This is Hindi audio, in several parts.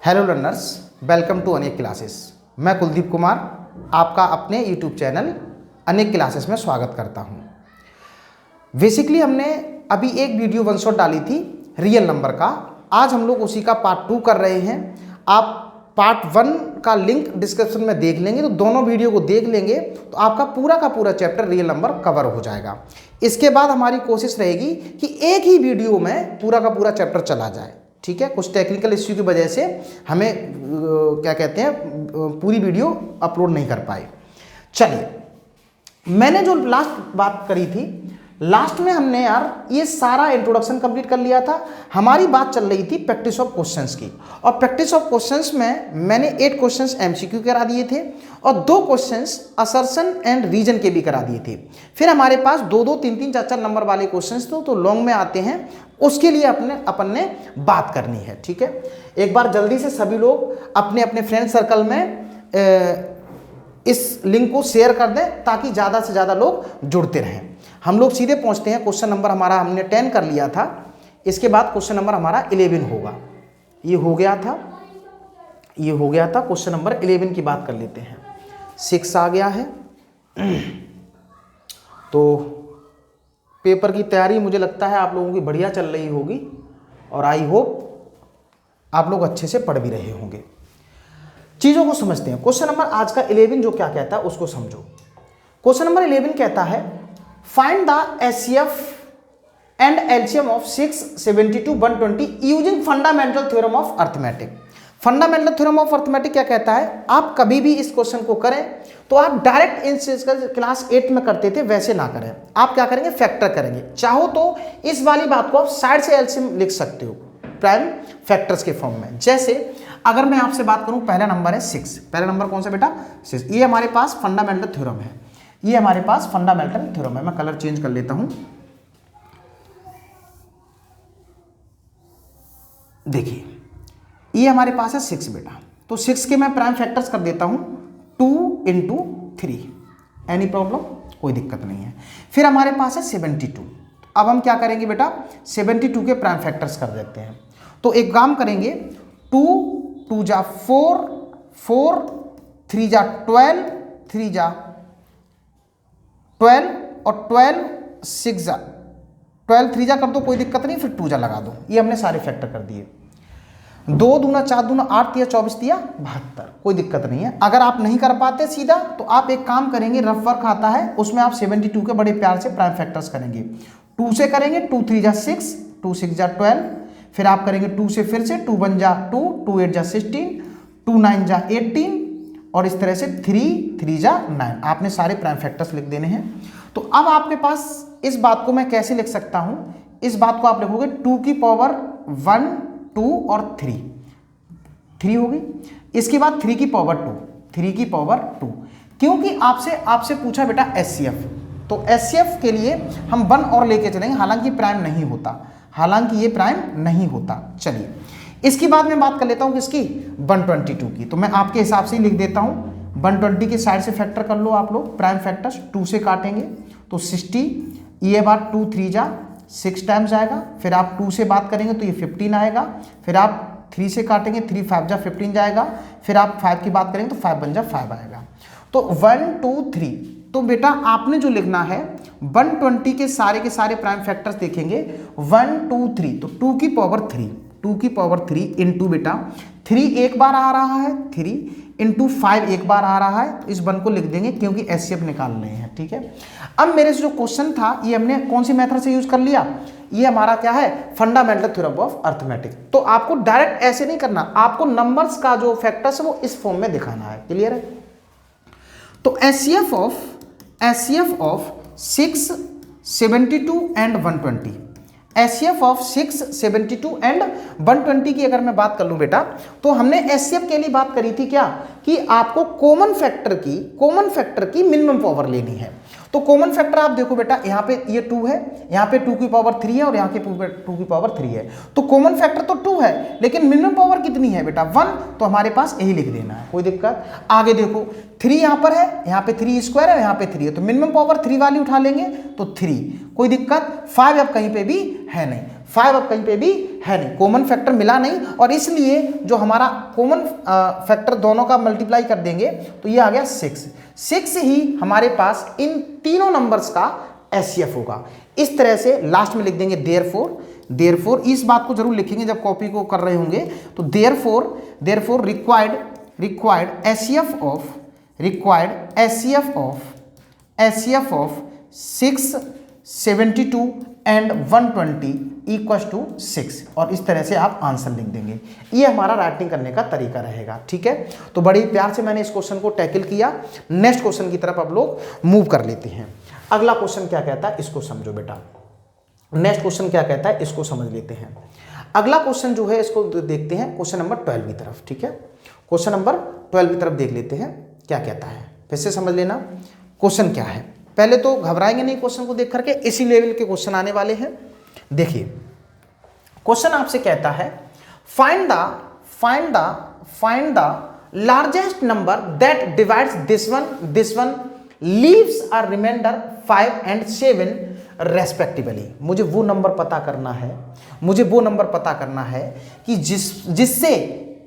हेलो लर्नर्स, वेलकम टू अनेक क्लासेस। मैं कुलदीप कुमार आपका अपने यूट्यूब चैनल अनेक क्लासेस में स्वागत करता हूं। बेसिकली हमने अभी एक वीडियो वन शॉट डाली थी रियल नंबर का। आज हम लोग उसी का पार्ट 2 कर रहे हैं। आप पार्ट 1 का लिंक डिस्क्रिप्शन में देख लेंगे, तो दोनों वीडियो को देख लेंगे तो आपका पूरा का पूरा चैप्टर रियल नंबर कवर हो जाएगा। इसके बाद हमारी कोशिश रहेगी कि एक ही वीडियो में पूरा का पूरा चैप्टर चला जाए। ठीक है, कुछ टेक्निकल इश्यू की वजह से हमें क्या कहते हैं पूरी वीडियो अपलोड नहीं कर पाए। चलिए, मैंने जो लास्ट बात करी थी, लास्ट में हमने यार ये सारा इंट्रोडक्शन कंप्लीट कर लिया था। हमारी बात चल रही थी प्रैक्टिस ऑफ क्वेश्चंस की, और प्रैक्टिस ऑफ क्वेश्चंस में मैंने 8 क्वेश्चंस एमसीक्यू करा दिए थे और 2 क्वेश्चंस असर्शन एंड रीजन के भी करा दिए थे। फिर हमारे पास 2-2, 3-3, 4-4 नंबर वाले क्वेश्चंस तो लॉन्ग में आते हैं, उसके लिए अपन ने बात करनी है। ठीक है, एक बार जल्दी से सभी लोग अपने अपने फ्रेंड सर्कल में इस लिंक को शेयर कर दें ताकि ज़्यादा से ज़्यादा लोग जुड़ते रहें। हम लोग सीधे पहुंचते हैं। क्वेश्चन नंबर हमारा हमने 10 कर लिया था, इसके बाद क्वेश्चन नंबर हमारा 11 होगा। ये हो गया था, ये हो गया था। क्वेश्चन नंबर 11 की बात कर लेते हैं। 6 आ गया है। तो पेपर की तैयारी मुझे लगता है आप लोगों की बढ़िया चल रही होगी और आई होप आप लोग अच्छे से पढ़ भी रहे होंगे। चीज़ों को समझते हैं। क्वेश्चन नंबर आज का 11 जो क्या कहता है उसको समझो। क्वेश्चन नंबर 11 कहता है find the HCF and LCM of 6, 72, 120 using fundamental theorem of arithmetic. Fundamental theorem of arithmetic क्या कहता है? आप कभी भी इस क्वेश्चन को करें तो आप डायरेक्ट इन क्लास 8 में करते थे वैसे ना करें। आप क्या करेंगे? फैक्टर करेंगे। चाहो तो इस वाली बात को आप साइड से एलसीएम लिख सकते हो प्राइम फैक्टर्स के फॉर्म में। जैसे अगर मैं आपसे बात करूं, पहला नंबर है 6। पहला नंबर कौन सा बेटा? 6। ये हमारे पास फंडामेंटल थ्योरम है, ये हमारे पास फंडामेंटल थ्योरम है। मैं कलर चेंज कर लेता हूं। देखिए, ये हमारे पास है 6 बेटा, तो 6 के मैं प्राइम फैक्टर्स कर देता हूं 2 × 3। Any problem? कोई दिक्कत नहीं है। फिर हमारे पास है 72। अब हम क्या करेंगे बेटा? 72 के प्राइम फैक्टर्स कर देते हैं। तो एक काम करेंगे, 2 2 जा 4, 4 3 जा 12, 3 जा 12 और 12 6 जा 12, 3 जा कर दो, कोई दिक्कत नहीं। फिर 2 जा लगा दो। ये हमने सारे फैक्टर कर दिए। 2 दूना 4 दूना 8 तिया 24 तिया 72, कोई दिक्कत नहीं है। अगर आप नहीं कर पाते सीधा तो आप एक काम करेंगे, रफ वर्क आता है उसमें आप 72 के बड़े प्यार से प्राइम फैक्टर्स करेंगे। 2 से करेंगे, 2 3 जा 6, 2 6 जा 12, फिर आप करेंगे 2 से फिर से 2 1 जा 2, 2 8 जा 16, 2 9 जा 18 और इस तरह से 3 3 जा 9। आपने सारे प्राइम फैक्टर्स लिख देने हैं। तो अब आपके पास इस बात को मैं कैसे लिख सकता हूं? इस बात को आप लिखोगे 2 की पावर 1, 2 और 3 होगी। इसके बाद 3 की पावर 2, 3 की पावर 2। क्योंकि आपसे पूछा बेटा एचसीएफ, तो एचसीएफ के लिए हम 1 और लेके चलेंगे, हालांकि प्राइम नहीं होता, हालांकि ये प्राइम नहीं होता। चलिए, इसके बाद मैं बात कर लेता हूं किसकी? 122 की। तो मैं आपके हिसाब से ही लिख देता हूं। 120 के साइड से फैक्टर कर लो आप लोग, प्राइम फैक्टर्स 2 से काटेंगे तो 60। ये बात 2 3 जा 6 टाइम्स आएगा। फिर आप 2 से बात करेंगे तो ये 15 आएगा। फिर आप 3 से काटेंगे, 3 5 जा 15 जाएगा। फिर आप 5 की बात करेंगे तो 5 1 जा 5 आएगा। तो 1 2 3। तो बेटा आपने जो लिखना है 120 के सारे प्राइम फैक्टर्स देखेंगे 1 2 3, तो 2 की पावर 3, 2 की पावर 3 इंटू बेटा 3 एक बार आ रहा है 3 इंटू 5 एक बार आ रहा है। तो इस 1 को लिख देंगे क्योंकि एचसीएफ निकाल रहे हैं। ठीक है, अब मेरे से जो क्वेश्चन था ये हमने कौन सी मेथड से यूज कर लिया? ये हमारा क्या है? Fundamental theorem of arithmetic. तो आपको डायरेक्ट ऐसे नहीं करना, आपको नंबर्स का जो फैक्टर्स है वो इस फॉर्म में दिखाना है। क्लियर है? तो HCF of 6, 72 and 120, HCF of 6, 72 and 120 की अगर मैं बात कर लूं बेटा, तो हमने एचसीएफ के लिए बात करी थी क्या कि आपको कॉमन फैक्टर की मिनिमम पावर लेनी है। तो कॉमन फैक्टर आप देखो बेटा, यहाँ पे ये 2 है, यहाँ पे 2 की पावर 3 है और यहाँ के 2 की पावर 3 है। तो कॉमन फैक्टर तो 2 है, लेकिन मिनिमम पावर कितनी है बेटा? 1। तो हमारे पास यही लिख देना है, कोई दिक्कत? आगे देखो 3 यहाँ पर है, यहाँ पे 3 स्क्वायर है, यहाँ पे 3 है, तो मिनिमम पावर 3 वाली उठा लेंगे तो 3, कोई दिक्कत? 5 अब कहीं पे भी है नहीं। 5 अब कहीं पे भी है नहीं, कॉमन फैक्टर मिला नहीं, और इसलिए जो हमारा कॉमन फैक्टर दोनों का मल्टीप्लाई कर देंगे तो ये आ गया 6 ही हमारे पास इन तीनों नंबर्स का एचसीएफ होगा। इस तरह से लास्ट में लिख देंगे देयरफॉर, इस बात को जरूर लिखेंगे जब कॉपी को कर रहे होंगे, तो therefore required HCF of 6, 72 and 120 equal to 6, और इस तरह से आप आंसर लिख देंगे। ये हमारा राइटिंग करने का तरीका रहेगा, ठीक है। तो बड़ी प्यार से मैंने इस क्वेश्चन को टैकल किया। नेक्स्ट क्वेश्चन की तरफ अब लोग मूव कर लेते हैं। अगला क्वेश्चन क्या कहता है इसको समझो बेटा। नेक्स्ट क्वेश्चन क्या कहता है इसको समझ लेते हैं। अगला क्वेश्चन जो है इसको देखते हैं क्वेश्चन नंबर 12 की तरफ, ठीक है। क्वेश्चन नंबर 12 की तरफ देख लेते हैं क्या कहता है, फिर से समझ लेना क्वेश्चन क्या है। पहले तो घबराएंगे नहीं क्वेश्चन को देख करके, इसी लेवल के क्वेश्चन आने वाले हैं। देखिए क्वेश्चन आपसे कहता है find the largest number that divides this one leaves a remainder 5 and 7 respectively. मुझे वो नंबर पता करना है कि जिससे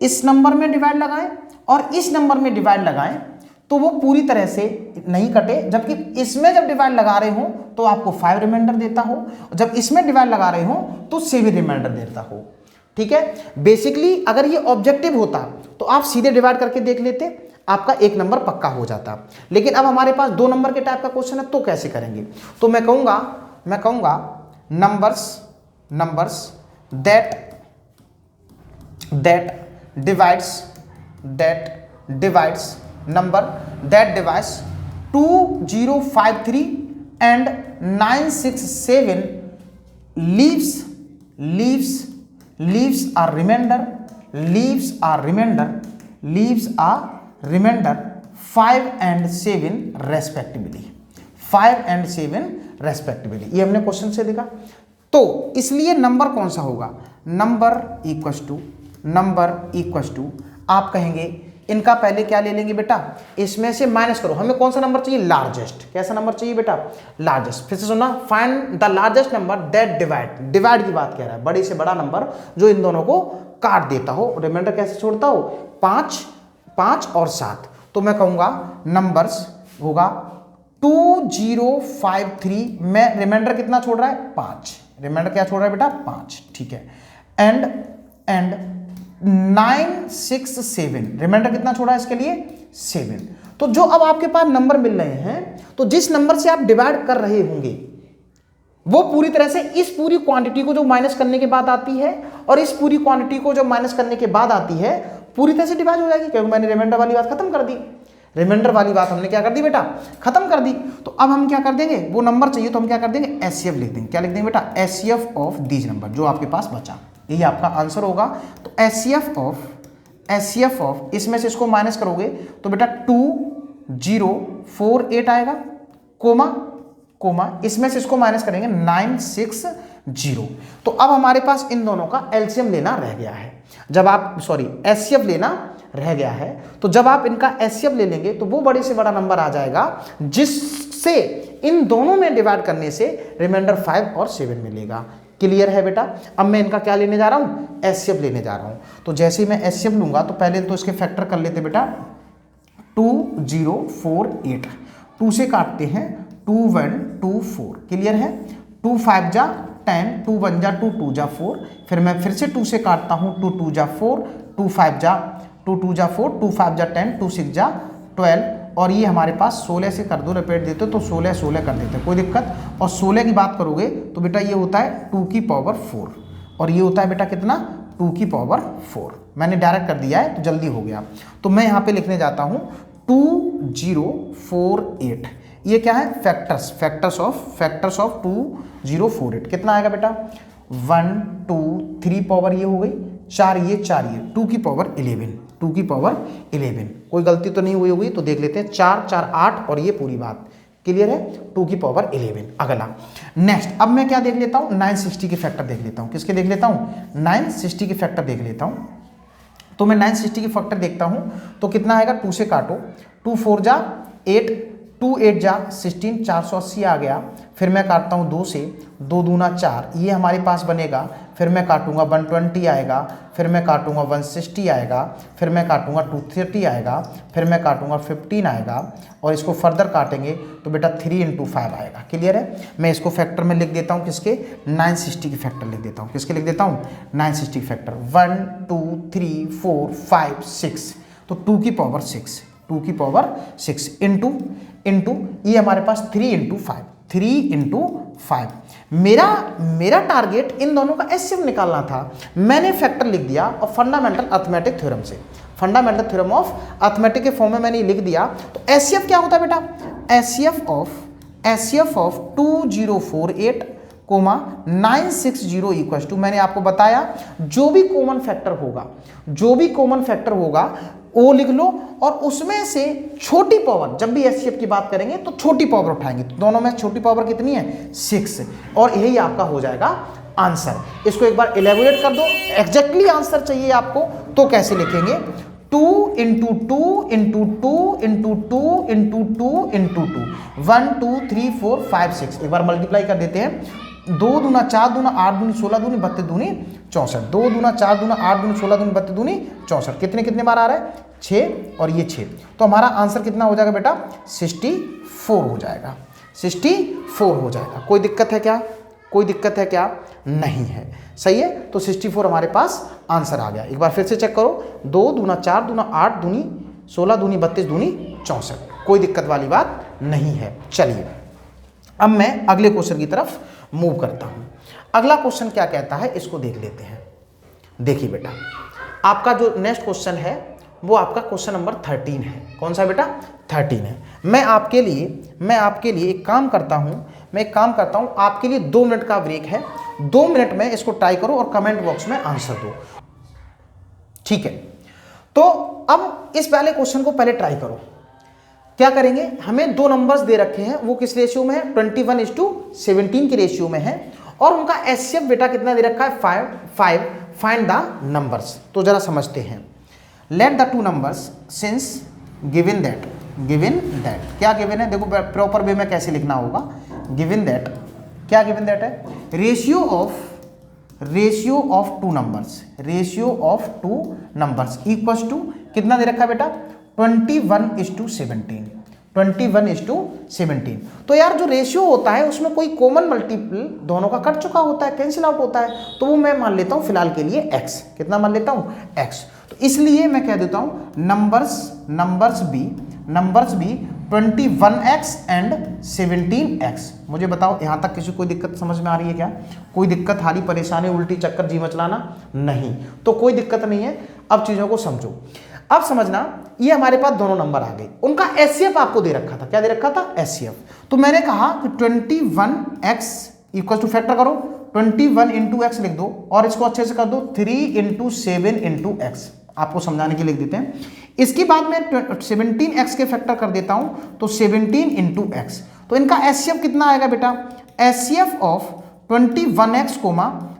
इस नंबर में डिवाइड लगाएं और इस नंबर में डिवाइड लगाएं तो वो पूरी तरह से नहीं कटे, जबकि इसमें जब डिवाइड लगा रहे हो तो आपको 5 रिमाइंडर देता हो, जब इसमें डिवाइड लगा रहे हो तो 7 रिमाइंडर देता हो, ठीक है। बेसिकली अगर ये ऑब्जेक्टिव होता तो आप सीधे डिवाइड करके देख लेते, आपका एक नंबर पक्का हो जाता। लेकिन अब हमारे पास 2 नंबर के टाइप का क्वेश्चन है, तो कैसे करेंगे। तो मैं कहूंगा numbers that divides number that divides 2053 and 967 leaves a remainder 5 and 7 respectively. 5 and 7 respectively, ये हमने क्वेश्चन से देखा। तो इसलिए नंबर कौन सा होगा, नंबर इक्वस टू आप कहेंगे इनका पहले क्या ले लेंगे बेटा, इसमें से माइनस करो, हमें कौन सा नंबर चाहिए, लार्जेस्ट। कैसा नंबर चाहिए बेटा, लार्जेस्ट। फिर से सुनना, find the largest number that divide की बात कह रहा है, बड़े से बड़ा नंबर जो इन दोनों को काट देता हो, रिमाइंडर कैसे छोड़ता हो, 5 और 7। तो मैं कहूंगा नंबर्स होगा 2053 में रिमाइंडर कितना छोड़ रहा है, 5। रिमाइंडर क्या छोड़ रहा है बेटा, 5, ठीक है। एंड 967 रिमाइंडर कितना छोड़ा है इसके लिए, 7। तो जो अब आपके पास नंबर मिल रहे हैं, तो जिस नंबर से आप डिवाइड कर रहे होंगे वो पूरी तरह से इस पूरी क्वांटिटी को जो माइनस करने के बाद आती है और इस पूरी क्वांटिटी को जो माइनस करने के बाद आती है पूरी तरह से डिवाइड हो जाएगी, क्योंकि मैंने रिमाइंडर वाली बात खत्म कर दी। रिमाइंडर वाली बात हमने क्या कर दी बेटा, खत्म कर दी। तो अब हम क्या कर देंगे, वो नंबर चाहिए तो हम क्या कर देंगे, एचसीएफ लिख देंगे। क्या लिख देंगे बेटा, एचसीएफ ऑफ दीज नंबर, जो आपके पास बचा, यही आपका आंसर होगा। तो एचसीएफ ऑफ इसमें से इसको माइनस करोगे तो बेटा 2048 आएगा, कोमा इसमें से इसको माइनस करेंगे 960। तो अब हमारे पास इन दोनों का एलसीएम लेना रह गया है। जब आप एचसीएफ लेना रह गया है, तो जब आप इनका एचसीएफ ले लेंगे तो वो बड़े से बड़ा नंबर आ जाएगा जिससे इन दोनों में डिवाइड करने से रिमाइंडर 5 और 7 मिलेगा। क्लियर है बेटा। अब मैं इनका क्या लेने जा रहा हूँ, एचसीएफ लेने जा रहा हूँ। तो जैसे ही मैं एचसीएफ लूंगा तो पहले तो इसके फैक्टर कर लेते बेटा, 2048, 2 से काटते हैं 2124। क्लियर है, 2 5 जा 10, 2 1 जा 2, 2 जा 4। फिर मैं फिर से 2 से काटता हूँ, 2 2 जा 4, 2 5 जा 2, 2 जा 4, 2 5 जा 10, 2 6 जा 12, और ये हमारे पास 16 से कर दो, रिपीट देते तो 16 कर देते, कोई दिक्कत। और 16 की बात करोगे तो बेटा ये होता है 2 की पावर 4, और ये होता है बेटा कितना, 2 की पावर 4। मैंने डायरेक्ट कर दिया है तो जल्दी हो गया। तो मैं यहाँ पे लिखने जाता हूँ 2048। ये क्या है, फैक्टर्स ऑफ 2048। कितना आएगा बेटा, 1 2 3 पावर ये हो गई, 4 ये 2 की पावर 11। कोई गलती तो नहीं हुई होगी, तो देख लेते हैं, 4 4 8 और ये पूरी बात क्लियर है, 2 की पावर 11। अगला नेक्स्ट, अब मैं क्या देख लेता हूँ, 960 के फैक्टर देख लेता हूँ। किसके देख लेता हूँ, 960 के फैक्टर देख लेता हूँ। तो मैं 960 के फैक्टर देखता हूँ तो कितना आएगा, 2 से काटो, 2 4 जा 8, 2 8 जा 16, 480 आ गया। फिर मैं काटता हूँ 2 से, 2 दूना 4, ये हमारे पास बनेगा। फिर मैं काटूंगा 120 आएगा, फिर मैं काटूंगा 160 आएगा, फिर मैं काटूंगा 230 आएगा, फिर मैं काटूंगा 15 आएगा, और इसको फर्दर काटेंगे तो बेटा 3 × 5 आएगा। क्लियर है? मैं इसको फैक्टर में लिख देता हूँ, किसके? 960 के फैक्टर लिख देता हूँ। किसके लिख देता हूँ? 960 फैक्टर। 1 2 3 4 5 6, तो 2 की पावर 6, 2 की पावर 6 इंटू ये हमारे पास 3 × 5, 3 × 5। मेरा टारगेट इन दोनों का एचसीएफ निकालना था। मैंने फैक्टर लिख दिया और फंडामेंटल अर्थमेटिक थ्योरम से, फंडामेंटल थ्योरम ऑफ अर्थमेटिक के फॉर्म में मैंने लिख दिया। तो एचसीएफ क्या होता है बेटा? एचसीएफ ऑफ 2048 960 इक्वल टू, मैंने आपको बताया जो भी कॉमन फैक्टर होगा वो लिख लो, और उसमें से छोटी पावर, जब भी एचसीएफ की बात करेंगे तो छोटी पावर उठाएंगे। तो दोनों में छोटी पावर कितनी है? 6, और यही आपका हो जाएगा आंसर। इसको एक बार इलेबोरेट कर दो। एग्जैक्टली आंसर चाहिए आपको तो कैसे लिखेंगे? 2 × 2 × 2 × 2 × 2 × 2, 1 2 3 4 5 6। एक बार मल्टीप्लाई कर देते हैं। 2 दूना 4 दूना 8 दूनी 16 दूनी 32 दूनी 64, 2 दूना 4 दूना 8 दूनी 16 दूनी 32 दूनी 64। कितने बार आ रहा है? 6, और ये 6। तो हमारा आंसर कितना हो जाएगा बेटा? 64 हो जाएगा, 64 हो जाएगा। कोई दिक्कत है क्या? कोई दिक्कत है क्या? नहीं है। सही है, तो 64 हमारे पास आंसर आ गया। एक बार फिर से चेक करो। 2 दूना 4 दूना 8 दूनी 16 दूनी 32 दूनी 64, कोई दिक्कत वाली बात नहीं है। चलिए अब मैं अगले क्वेश्चन की तरफ मूव करता हूं। अगला क्वेश्चन क्या कहता है, इसको देख लेते हैं। देखिए बेटा, आपका जो नेक्स्ट क्वेश्चन है वो आपका क्वेश्चन नंबर 13 है। कौन सा बेटा? 13 है। मैं आपके लिए एक काम करता हूं, आपके लिए 2 मिनट का ब्रेक है। 2 मिनट में इसको ट्राई करो और कमेंट बॉक्स में आंसर दो, ठीक है? तो अब इस पहले क्वेश्चन को पहले ट्राई करो। क्या करेंगे? हमें 2 नंबर्स दे रखे हैं, वो किस रेशियो में है? 21:17 की रेशियो में है, और उनका एचसीएफ बेटा कितना दे रखा है? 5। Find the numbers. तो जरा समझते हैं। Let the 2 numbers since given that, क्या गिवन है? देखो प्रॉपर वे में कैसे लिखना होगा। गिवन दैट, क्या गिवन दैट है? Ratio of 2 numbers equals to कितना दे रखा है बेटा? 21:17, 21:17। तो यार जो रेशियो होता है उसमें कोई कॉमन मल्टीपल दोनों का कट चुका होता है, कैंसिल आउट होता है, तो वो मैं मान लेता हूं फिलहाल के लिए x। कितना मान लेता हूं? x। तो इसलिए मैं कह देता हूं numbers B 21x and 17x। मुझे बताओ यहां तक किसी कोई दिक्कत समझ में आ रही है क्या? कोई दिक्कत, हारी परेशानी, उल्टी चक्कर, जी मचलाना? नहीं, तो कोई दिक्कत नहीं है। अब चीजों को समझो। अब समझना, ये हमारे पास दोनों नंबर आ गए, उनका एचसीएफ आपको दे रखा था। क्या दे रखा था? एचसीएफ। तो मैंने कहा कि 21x इक्वल टू, फैक्टर करो, 21 × x लिख दो, और इसको अच्छे से कर दो 3 × 7 × x। आपको समझाने के लिए लिख देते हैं। इसके बाद मैं 17x के फैक्टर कर देता हूं, तो 17 × x। तो इनका एचसीएफ कितना आएगा बेटा? HCF of 21x,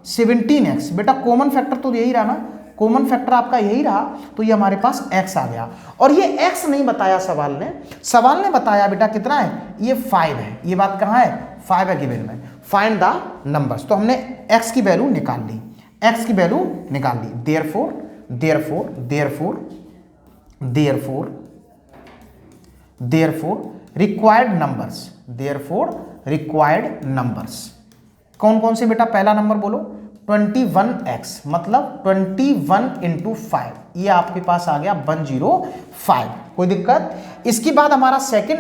17x। बेटा कॉमन फैक्टर तो यही रहा ना, कॉमन फैक्टर आपका यही रहा, तो ये हमारे पास x आ गया। और ये x नहीं बताया सवाल ने बताया बेटा कितना है? ये 5 है। ये बात कहाँ है? 5 है गिवन में। Find the numbers. तो हमने x की वैल्यू निकाल ली, therefore required numbers, कौन कौन से बेटा? पहला नंबर बोलो 21x, मतलब 21 × 5, ये आपके पास आ गया 105। कोई दिक्कत? इसके बाद हमारा सेकंड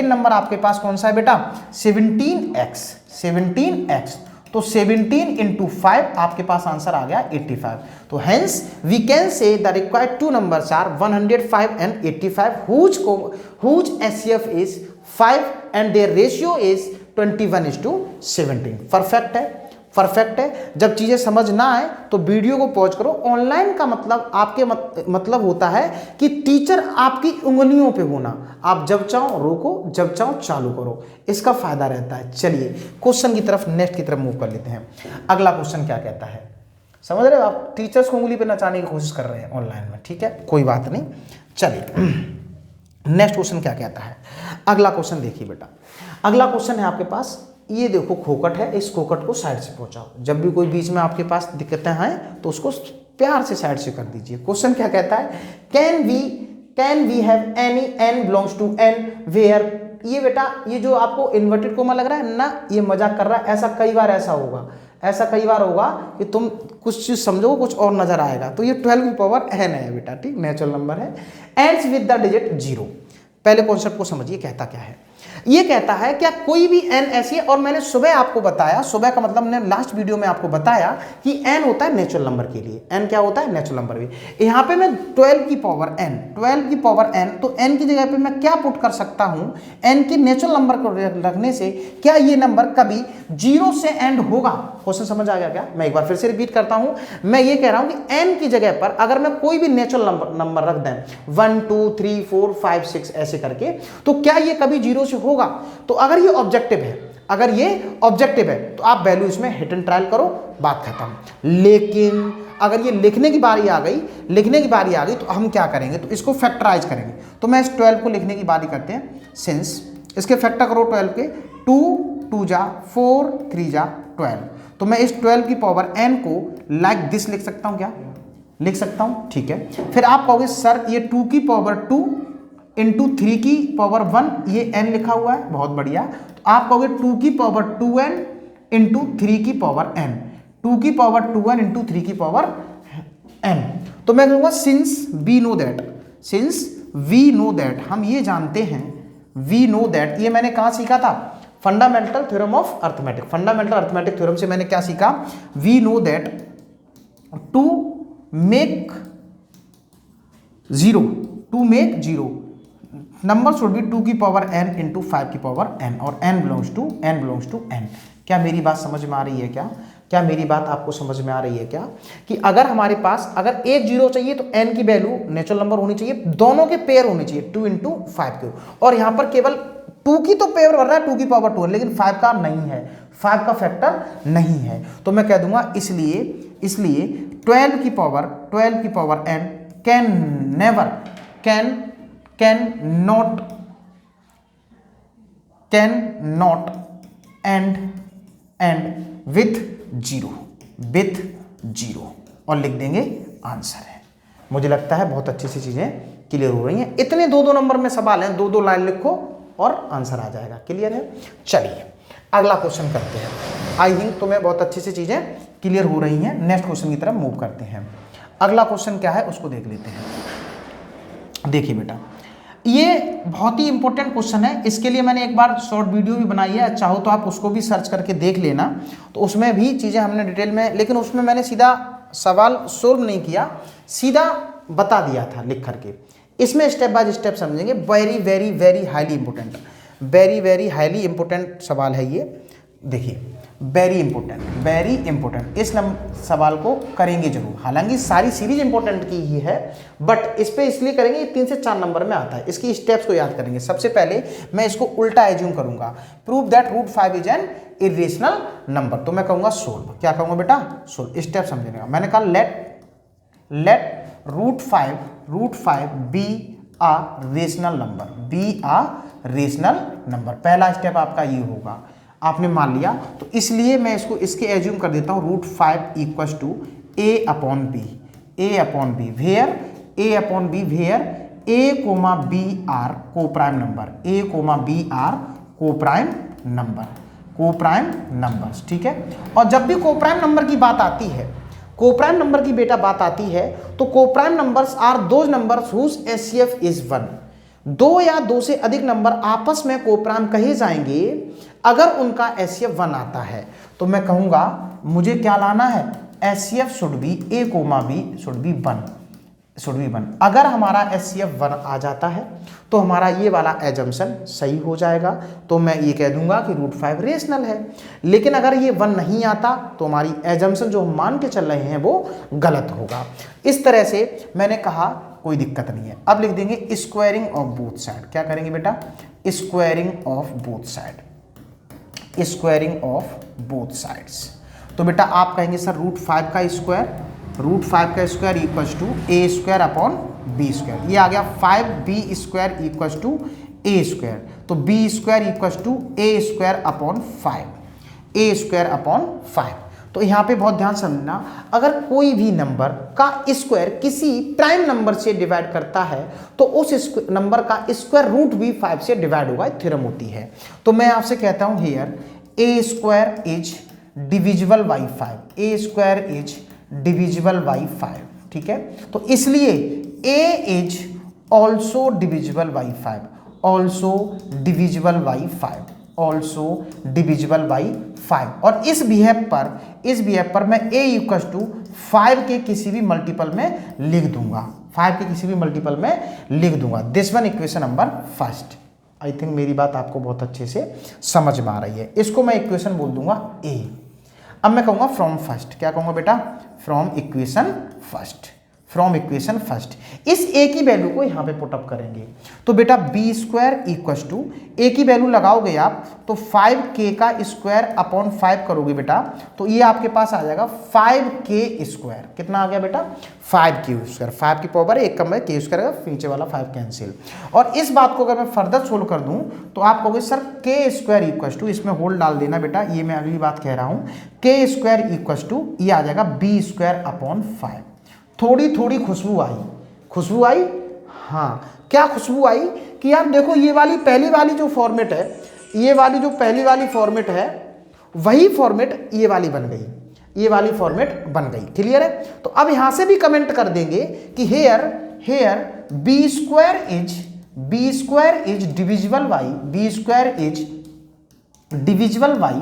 नंबर आपके पास कौन सा है बेटा? 17x। तो 17 × 5 आपके पास आंसर आ गया 85। तो hence we can say the required 2 numbers are 105 and 85, whose HCF is 5 and their ratio is 21:17। Perfect है। जब चीजें समझ ना आए तो वीडियो को पॉज करो। ऑनलाइन का मतलब आपके मतलब होता है कि टीचर आपकी उंगलियों पे होना। आप जब चाहो रोको, जब चाहो चालू करो, इसका फायदा रहता है। चलिए क्वेश्चन की तरफ, नेक्स्ट की तरफ मूव कर लेते हैं। अगला क्वेश्चन क्या कहता है? समझ रहे हो आप? टीचर्स को उंगली पे नचाने की कोशिश कर रहे हैं ऑनलाइन में, ठीक है, कोई बात नहीं। चलिए नेक्स्ट क्वेश्चन क्या कहता है, अगला क्वेश्चन देखिए बेटा, अगला क्वेश्चन है आपके पास, ये देखो खोखट है, इस खोखट को साइड से पहुंचाओ। जब भी कोई बीच में आपके पास दिक्कतें हैं तो उसको प्यार से साइड से कर दीजिए। क्वेश्चन क्या कहता है, can we have any n belongs to n where, ये बेटा ये जो आपको इन्वर्टेड कोमा लग रहा है ना, ये मजाक कर रहा है, ऐसा कई बार ऐसा होगा, ऐसा कई बार होगा कि तुम कुछ चीज समझो कुछ और नजर आएगा। तो ये 12 की पावर n है बेटा, ठीक, नेचुरल नंबर है, एंड्स विद द डिजिट 0। पहले कॉन्सेप्ट को समझिए, कहता क्या है, ये कहता है क्या कोई भी n ऐसी है, और मैंने सुबह आपको बताया, सुबह का मतलब मैंने लास्ट वीडियो में आपको बताया कि n होता है नेचुरल नंबर के लिए, n क्या होता है नेचुरल नंबर भी। यहाँ पे मैं 12 की पावर n, तो n की जगह पे मैं क्या पुट कर सकता हूँ, n की नेचुरल नंबर को रखने से क्या ये नंबर कभी 0 से एंड होगा। क्वेश्चन समझ आ गया क्या? मैं एक बार फिर से रिपीट करता हूँ, मैं ये कह रहा हूँ कि n की जगह पर अगर मैं कोई भी नेचुरल नंबर रख दें 1 2 3 4 5 6 ऐसे करके, तो क्या ये कभी 0 से होगा? तो अगर ये ऑब्जेक्टिव है, अगर ये ऑब्जेक्टिव है तो आप वैल्यू इसमें हिट एंड ट्रायल करो, बात खत्म। लेकिन अगर ये लिखने की बारी आ गई, तो हम क्या करेंगे, तो इसको फैक्टराइज करेंगे। तो मैं इस 12 को लिखने की बारी करते हैं, सिंस इसके फैक्टर करो 12 के, 2 2 जा 4 3 जा 12, तो मैं इस 12 की पावर n को लाइक दिस लिख सकता हूं, क्या लिख सकता हूं? ठीक है। फिर आप कहोगे सर ये 2 की पावर 2 इंटू 3 की पावर 1, ये n लिखा हुआ है, बहुत बढ़िया। तो आप कहोगे 2 की पावर 2n इंटू 3 की पावर n, 2 की पावर 2n इंटू 3 की पावर n। तो मैं कहूँगा सिंस वी नो दैट, हम ये जानते हैं, वी नो दैट, ये मैंने कहाँ सीखा था? Fundamental theorem of arithmetic, fundamental arithmetic theorem से मैंने क्या सीखा? We know that to make zero number should be 2 की पावर n इंटू 5 की पावर n, और n बिलोंग्स टू n। क्या मेरी बात समझ में आ रही है? क्या मेरी बात आपको समझ में आ रही है क्या? कि अगर हमारे पास अगर एक जीरो चाहिए तो n की वैल्यू नेचुरल नंबर होनी चाहिए, दोनों के पेयर होने चाहिए 2 इंटू 5 के, और यहाँ पर केवल 2 की तो पेयर बन रहा है 2 की पावर 2, लेकिन 5 का नहीं है, 5 का फैक्टर नहीं है। तो मैं कह दूंगा इसलिए 12 की power n can not and with zero, और लिख देंगे आंसर है। मुझे लगता है बहुत अच्छी सी चीजें क्लियर हो रही हैं। इतने 2-2 नंबर में सवाल हैं, 2-2 लाइन लिखो और आंसर आ जाएगा। क्लियर है? चलिए अगला क्वेश्चन करते हैं। आई थिंक तुम्हें बहुत अच्छी सी चीजें क्लियर हो रही हैं। नेक्स्ट क्वेश्चन की तरफ मूव करते हैं। अगला क्वेश्चन क्या है उसको देख लेते हैं। देखिए बेटा, ये बहुत ही इंपॉर्टेंट क्वेश्चन है, इसके लिए मैंने एक बार शॉर्ट वीडियो भी बनाई है, चाहो तो आप उसको भी सर्च करके देख लेना। तो उसमें भी चीज़ें हमने डिटेल में, लेकिन उसमें मैंने सीधा सवाल सोल्व नहीं किया, सीधा बता दिया था लिख करके। इसमें स्टेप बाय स्टेप समझेंगे। Very very very highly important, very very highly important सवाल है ये। देखिए वेरी इंपॉर्टेंट, इस सवाल को करेंगे जरूर। हालांकि सारी सीरीज इंपॉर्टेंट की ही है, बट इस पे इसलिए करेंगे, ये 3 से 4 नंबर में आता है। इसकी स्टेप्स को याद करेंगे। सबसे पहले मैं इसको उल्टा एज्यूम करूंगा, prove that root 5 is an irrational number. तो मैं कहूंगा सोल्व। क्या कहूंगा बेटा? सोल्व। स्टेप समझेगा। मैंने कहा late root 5 B a rational number, पहला स्टेप आपका ये होगा। आपने मान लिया, तो इसलिए मैं इसको इसके एज्यूम कर देता हूँ root 5 equal to a upon b where a comma b are coprime number, ठीक है। और जब भी को प्राइम नंबर की बात आती है, बात आती है, तो coprime numbers are those numbers whose HCF is 1। 2 या 2 से अधिक नंबर आपस में कोप्राइम कहे जाएंगे अगर उनका एचसीएफ 1 आता है। तो मैं कहूंगा मुझे क्या लाना है? HCF should be a comma b should be 1। अगर हमारा एचसीएफ 1 आ जाता है तो हमारा ये वाला एजम्पशन सही हो जाएगा। तो मैं ये कह दूंगा कि रूट 5 रेशनल है। लेकिन अगर ये 1 नहीं आता तो हमारी एजम्पशन जो हम मान के चल रहे हैं वो गलत होगा। इस तरह से मैंने कहा कोई दिक्कत नहीं है। अब लिख देंगे स्क्वायरिंग ऑफ बोथ साइड। क्या करेंगे बेटा? Squaring of both sides. तो बेटा आप कहेंगे सर रूट 5 का square equals to A square upon B square, ये आ गया 5b square equal to A square, तो B square equal to A square upon 5, A square upon 5। तो यहाँ पे बहुत ध्यान समझना, अगर कोई भी नंबर का स्क्वायर किसी प्राइम नंबर से डिवाइड करता है तो उस नंबर का स्क्वायर रूट भी 5 से डिवाइड होगा, थ्योरम होती है। तो मैं आपसे कहता हूँ here A square is divisible by 5, A square is divisible by 5, ठीक है। तो इसलिए A is also divisible by 5, also divisible by 5, also divisible by 5। और इस बिहेव पर मैं a इक्वल टू 5 के किसी भी मल्टीपल में लिख दूंगा, 5 के किसी भी मल्टीपल में लिख दूंगा। This one equation number first. I think मेरी बात आपको बहुत अच्छे से समझ में आ रही है। इसको मैं इक्वेशन बोल दूंगा a। अब मैं कहूंगा फ्रॉम फर्स्ट, क्या कहूंगा बेटा, from equation first, from equation first. इस a की वैल्यू को यहाँ पे पुटअप करेंगे, तो बेटा b square equal to a की वैल्यू लगाओगे आप तो 5k का स्क्वायर अपॉन 5 करोगे बेटा, तो ये आपके पास आ जाएगा 5k स्क्वायर। कितना आ गया बेटा, 5k स्क्वायर, 5 की पावर एक कम है, k स्क्वायर का नीचे वाला 5 कैंसिल। और इस बात को अगर मैं फर्दर सोल्व कर दूं तो आप कहोगे sir k square equal to, इसमें होल डाल देना बेटा, ये मैं अगली बात कह रहा हूँ, k स्क्वायर इक्वल टू ये आ जाएगा b स्क्वायर अपॉन 5। थोड़ी थोड़ी खुशबू आई, खुशबू आई, हाँ क्या खुशबू आई कि यार देखो ये वाली पहली वाली जो फॉर्मेट है, ये वाली जो पहली वाली फॉर्मेट है वही फॉर्मेट ये वाली बन गई, ये वाली फॉर्मेट बन गई। क्लियर है। तो अब यहां से भी कमेंट कर देंगे कि here b square is divisible by, b square is divisible by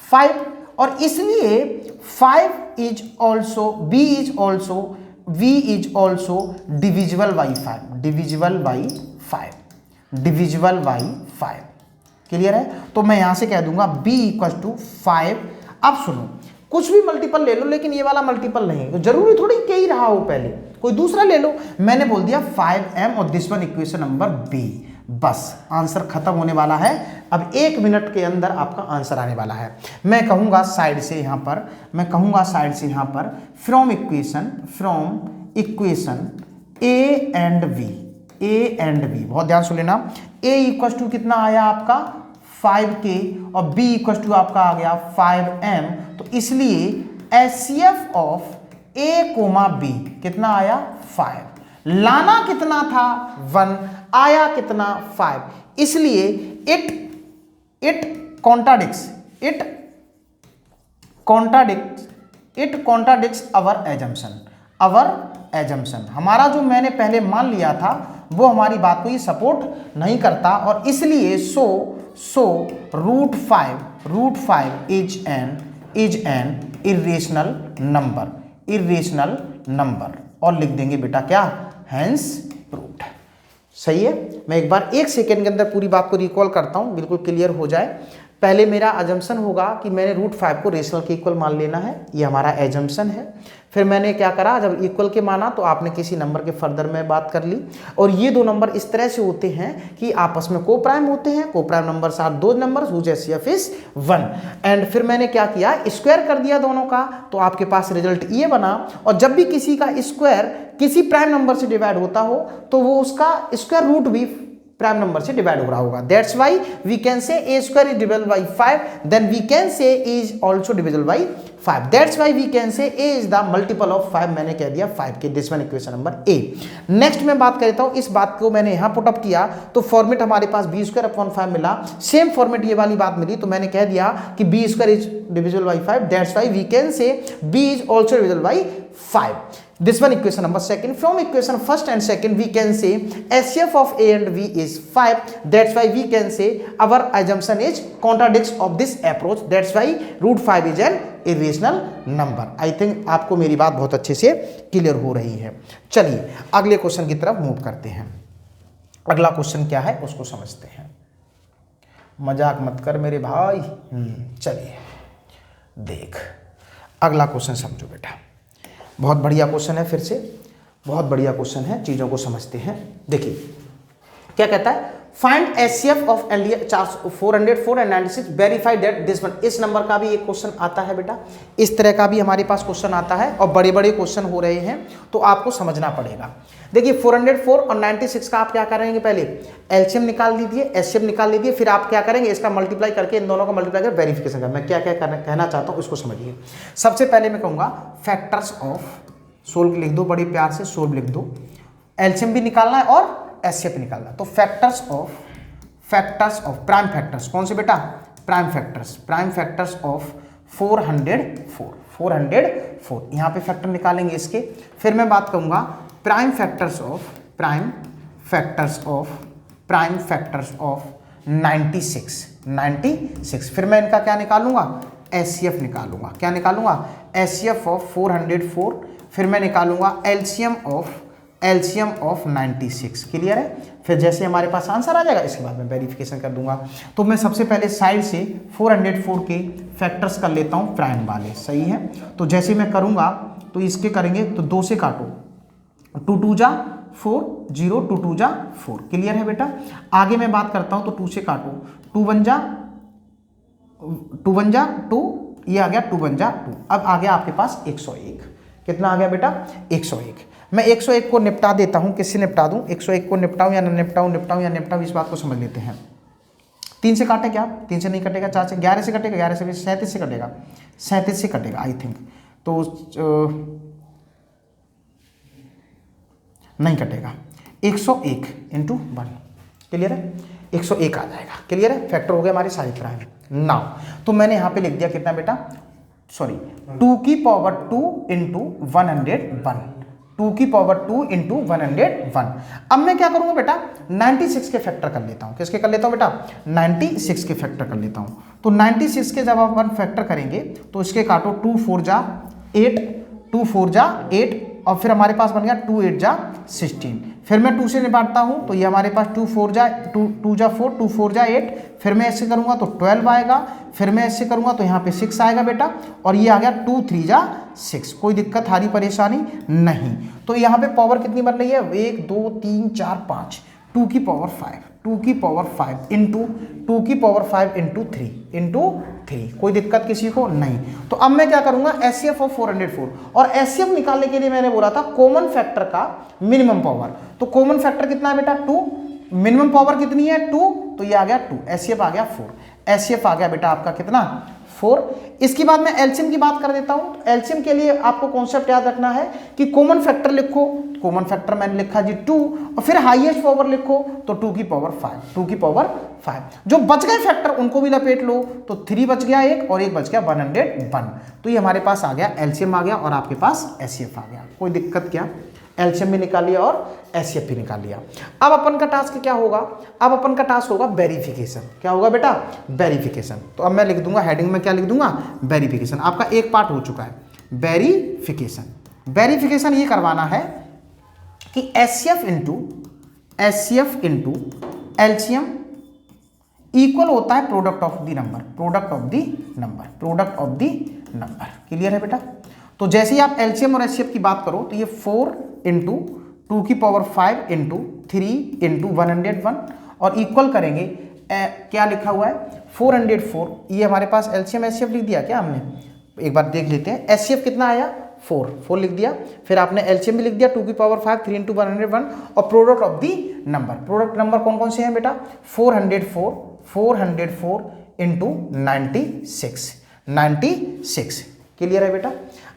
5, और इसलिए 5 is also b is also v is also divisible by 5, divisible by 5, divisible by 5। Clear है। तो मैं यहां से कह दूंगा b इक्वल टू 5। अब सुनो, कुछ भी मल्टीपल ले लो लेकिन ये वाला मल्टीपल नहीं, तो जरूरी थोड़ी के ही रहा हो, पहले कोई दूसरा ले लो। मैंने बोल दिया 5m और this one equation number b, बस आंसर खत्म होने वाला है। अब 1 मिनट के अंदर आपका आंसर आने वाला है। मैं कहूंगा साइड से यहां पर, मैं कहूंगा साइड से यहां पर from equation a and b, बहुत ध्यान सुन लेना। a इक्वल टू कितना आया आपका 5k और b इक्वल टू आपका आ गया 5m, तो इसलिए HCF of a comma b कितना आया 5, लाना कितना था 1, आया कितना 5, इसलिए इट कॉन्ट्राडिक्ट्स अवर एजम्पशन। हमारा जो मैंने पहले मान लिया था वो हमारी बात को ये सपोर्ट नहीं करता, और इसलिए so root 5 is an irrational number, और लिख देंगे बेटा क्या, हेंस प्रूव्ड। सही है। मैं एक बार 1 सेकेंड के अंदर पूरी बात को रिकॉल करता हूं, बिल्कुल क्लियर हो जाए। पहले मेरा अजम्पशन होगा कि मैंने रूट 5 को रेशनल के इक्वल मान लेना है, ये हमारा एजम्पशन है। फिर मैंने क्या करा, जब इक्वल के माना तो आपने किसी नंबर के फर्दर में बात कर ली, और ये दो नंबर इस तरह से होते हैं कि आपस में को प्राइम होते हैं। को प्राइम नंबर्स आर दो numbers whose HCF is 1। And फिर मैंने क्या किया, स्क्वायर कर दिया दोनों का, तो आपके पास रिजल्ट ये बना। और जब भी किसी का स्क्वायर किसी प्राइम नंबर से डिवाइड होता हो तो वो उसका स्क्वायर रूट भी प्राइम नंबर से डिवाइड हो रहा होगा। That's why we can say a square is divisible by 5, then we can say a is also divisible by 5। That's why we can say a is the multiple of 5। मैंने कह दिया 5 के, this one equation number a। Next मैं बात करता हूं, इस बात को मैंने यहां पुट अप किया तो फॉर्मेट हमारे पास b स्क्वायर अपॉन 5 मिला। सेम फॉर्मेट ये वाली बात मिली, तो मैंने कह दिया कि b square is divisible by 5। That's why we can say b is also divisible by 5। This one equation number second. From equation first and second we can say HCF of A and B is 5. That's why we can say our assumption is contradicts of this approach. That's why root 5 is an irrational number. I think आपको मेरी बात बहुत अच्छे से क्लियर हो रही है। चलिए अगले क्वेश्चन की तरफ मूव करते हैं। अगला क्वेश्चन क्या है उसको समझते हैं। मजाक मत कर मेरे भाई। चलिए देख अगला क्वेश्चन समझो बेटा, बहुत बढ़िया क्वेश्चन है, फिर से बहुत बढ़िया क्वेश्चन है, चीज़ों को समझते हैं। देखिए क्या कहता है, find HCF of LDA 404 and 96, verify that this one. इस नंबर का भी एक क्वेश्चन आता है बेटा, इस तरह का भी हमारे पास क्वेश्चन आता है और बड़े बड़े क्वेश्चन हो रहे हैं, तो आपको समझना पड़ेगा। देखिए 404 और 96 का आप क्या करेंगे, पहले एलसीएम निकाल लीजिए, एचसीएफ निकाल लीजिए, फिर आप क्या करेंगे, इसका मल्टीप्लाई करके, इन दोनों का मल्टीप्लाई कर वेरिफिकेशन कर। मैं क्या क्या कहना चाहता हूँ उसको समझिए। सबसे पहले मैं कहूँगा फैक्टर्स ऑफ, सोल्व लिख दो, बड़ी प्यार से सोल्व लिख दो। एलसीएम भी निकालना है और एचसीएफ निकालना है। तो फैक्टर्स ऑफ प्राइम फैक्टर्स कौन से बेटा, प्राइम फैक्टर्स ऑफ 404 यहाँ पे फैक्टर निकालेंगे इसके। फिर मैं बात करूंगा प्राइम फैक्टर्स ऑफ 96। फिर मैं इनका क्या निकालूंगा, एचसीएफ निकालूंगा। क्या निकालूंगा, एचसीएफ ऑफ 404। फिर मैं निकालूंगा एलसीएम ऑफ 96। क्लियर है। फिर जैसे हमारे पास आंसर आ जाएगा, इसके बाद मैं वेरिफिकेशन कर दूंगा। तो मैं सबसे पहले साइड से 404 के फैक्टर्स कर लेता हूं प्राइम वाले, सही है। तो जैसे मैं करूंगा तो इसके करेंगे, तो 2 से काटो, 2 2 जा 4, 0 2 2 जा 4। क्लियर है बेटा। आगे मैं बात करता हूं तो 2 से काटो, 2 1 जा 2, ये आ गया 2 1 जा 2। अब आ गया आपके पास 101। कितना आ गया बेटा, 101। मैं 101 को निपटा देता हूं, किससे निपटा दूं, 101 को निपटाऊं या निपटाऊं, इस बात को समझ लेते हैं। 3 से काटे क्या, 3 से नहीं कटेगा, 4 से, 11 से कटेगा, 11 से 37 से कटेगा, 37 से कटेगा आई थिंक, तो नहीं कटेगा। 101 इंटू 1, क्लियर है, 101 आ जाएगा। क्लियर है, फैक्टर हो गया हमारे सारे प्राइम। नाउ तो मैंने यहाँ पे लिख दिया कितना बेटा, सॉरी 2 की पावर 2 इंटू 101, 2 की पावर 2 इंटू 101। अब मैं क्या करूंगा बेटा, 96 के फैक्टर कर लेता हूं। किसके कर लेता हूं बेटा, 96 के फैक्टर कर लेता हूं। तो 96 के जब अपन फैक्टर करेंगे तो इसके काटो, 2 4 जा 8, 2 4 जा 8, और फिर हमारे पास बन गया 2 8 जा 16। फिर मैं 2 से निपटता हूं तो ये हमारे पास 2 4 जा 2 जा 4, 2 4 जा 8। फिर मैं ऐसे करूंगा तो 12 आएगा। फिर मैं ऐसे करूंगा तो यहाँ पे 6 आएगा बेटा, और ये आ गया 2 3 जा 6। कोई दिक्कत, हारी परेशानी नहीं। तो यहाँ पे पावर कितनी बन रही है, 1 2 3 4 5, 2 की पावर 5, 2 की पावर 5 इंटू 2 की पावर 5 इंटू 3। कोई दिक्कत किसी को नहीं। तो अब मैं क्या करूंगा, एचसीएफ ऑफ 404, और एचसीएफ निकालने के लिए मैंने बोला था कॉमन फैक्टर का मिनिमम पावर। तो कॉमन फैक्टर कितना है बेटा, 2, मिनिमम पावर कितनी है 2, तो ये आ गया 2, एचसीएफ आ गया 4, एचसीएफ आ गया बेटा आपका कितना 4। इसके बाद मैं एलसीएम की बात कर देता हूं। तो एलसीएम के लिए आपको कॉन्सेप्ट याद रखना है कि कॉमन फैक्टर लिखो, कॉमन फैक्टर मैंने लिखा जी 2, और फिर हाईएस्ट पावर लिखो तो 2 की पावर 5, 2 की पावर 5। जो बच गए फैक्टर उनको भी लपेट लो, तो 3 बच गया एक, और एक बच गया 101। तो ये हमारे पास आ गया एलसीएम आ गया, और आपके पास एचसीएफ आ गया। कोई दिक्कत क्या, एलसीएम भी निकाल लिया और एचसीएफ भी निकाल लिया। अब अपन का टास्क क्या होगा, अब अपन का टास्क होगा वेरिफिकेशन। क्या होगा बेटा, वेरिफिकेशन। तो अब मैं लिख दूंगा हेडिंग में, क्या लिख दूंगा, वेरिफिकेशन। आपका एक पार्ट हो चुका है, वेरिफिकेशन ये करवाना है कि एचसीएफ इंटू एलसीएम इक्वल होता है product of the number. Clear है बेटा। तो जैसे ही आप एलसीएम और एचसीएफ की बात करो तो ये 4 इंटू 2 की पावर 5 इंटू 3 इंटू 101, और इक्वल करेंगे क्या लिखा हुआ है 404। ये हमारे पास एलसीएम एचसीएफ लिख दिया क्या हमने, एक बार देख लेते हैं। एचसीएफ कितना आया 4 लिख दिया, फिर आपने एलसीएम भी लिख दिया 2 की पावर 5 3 इंटू 101, और product of the number. Product number कौन कौन से हैं बेटा, 404 इंटू 96। क्लियर है बेटा।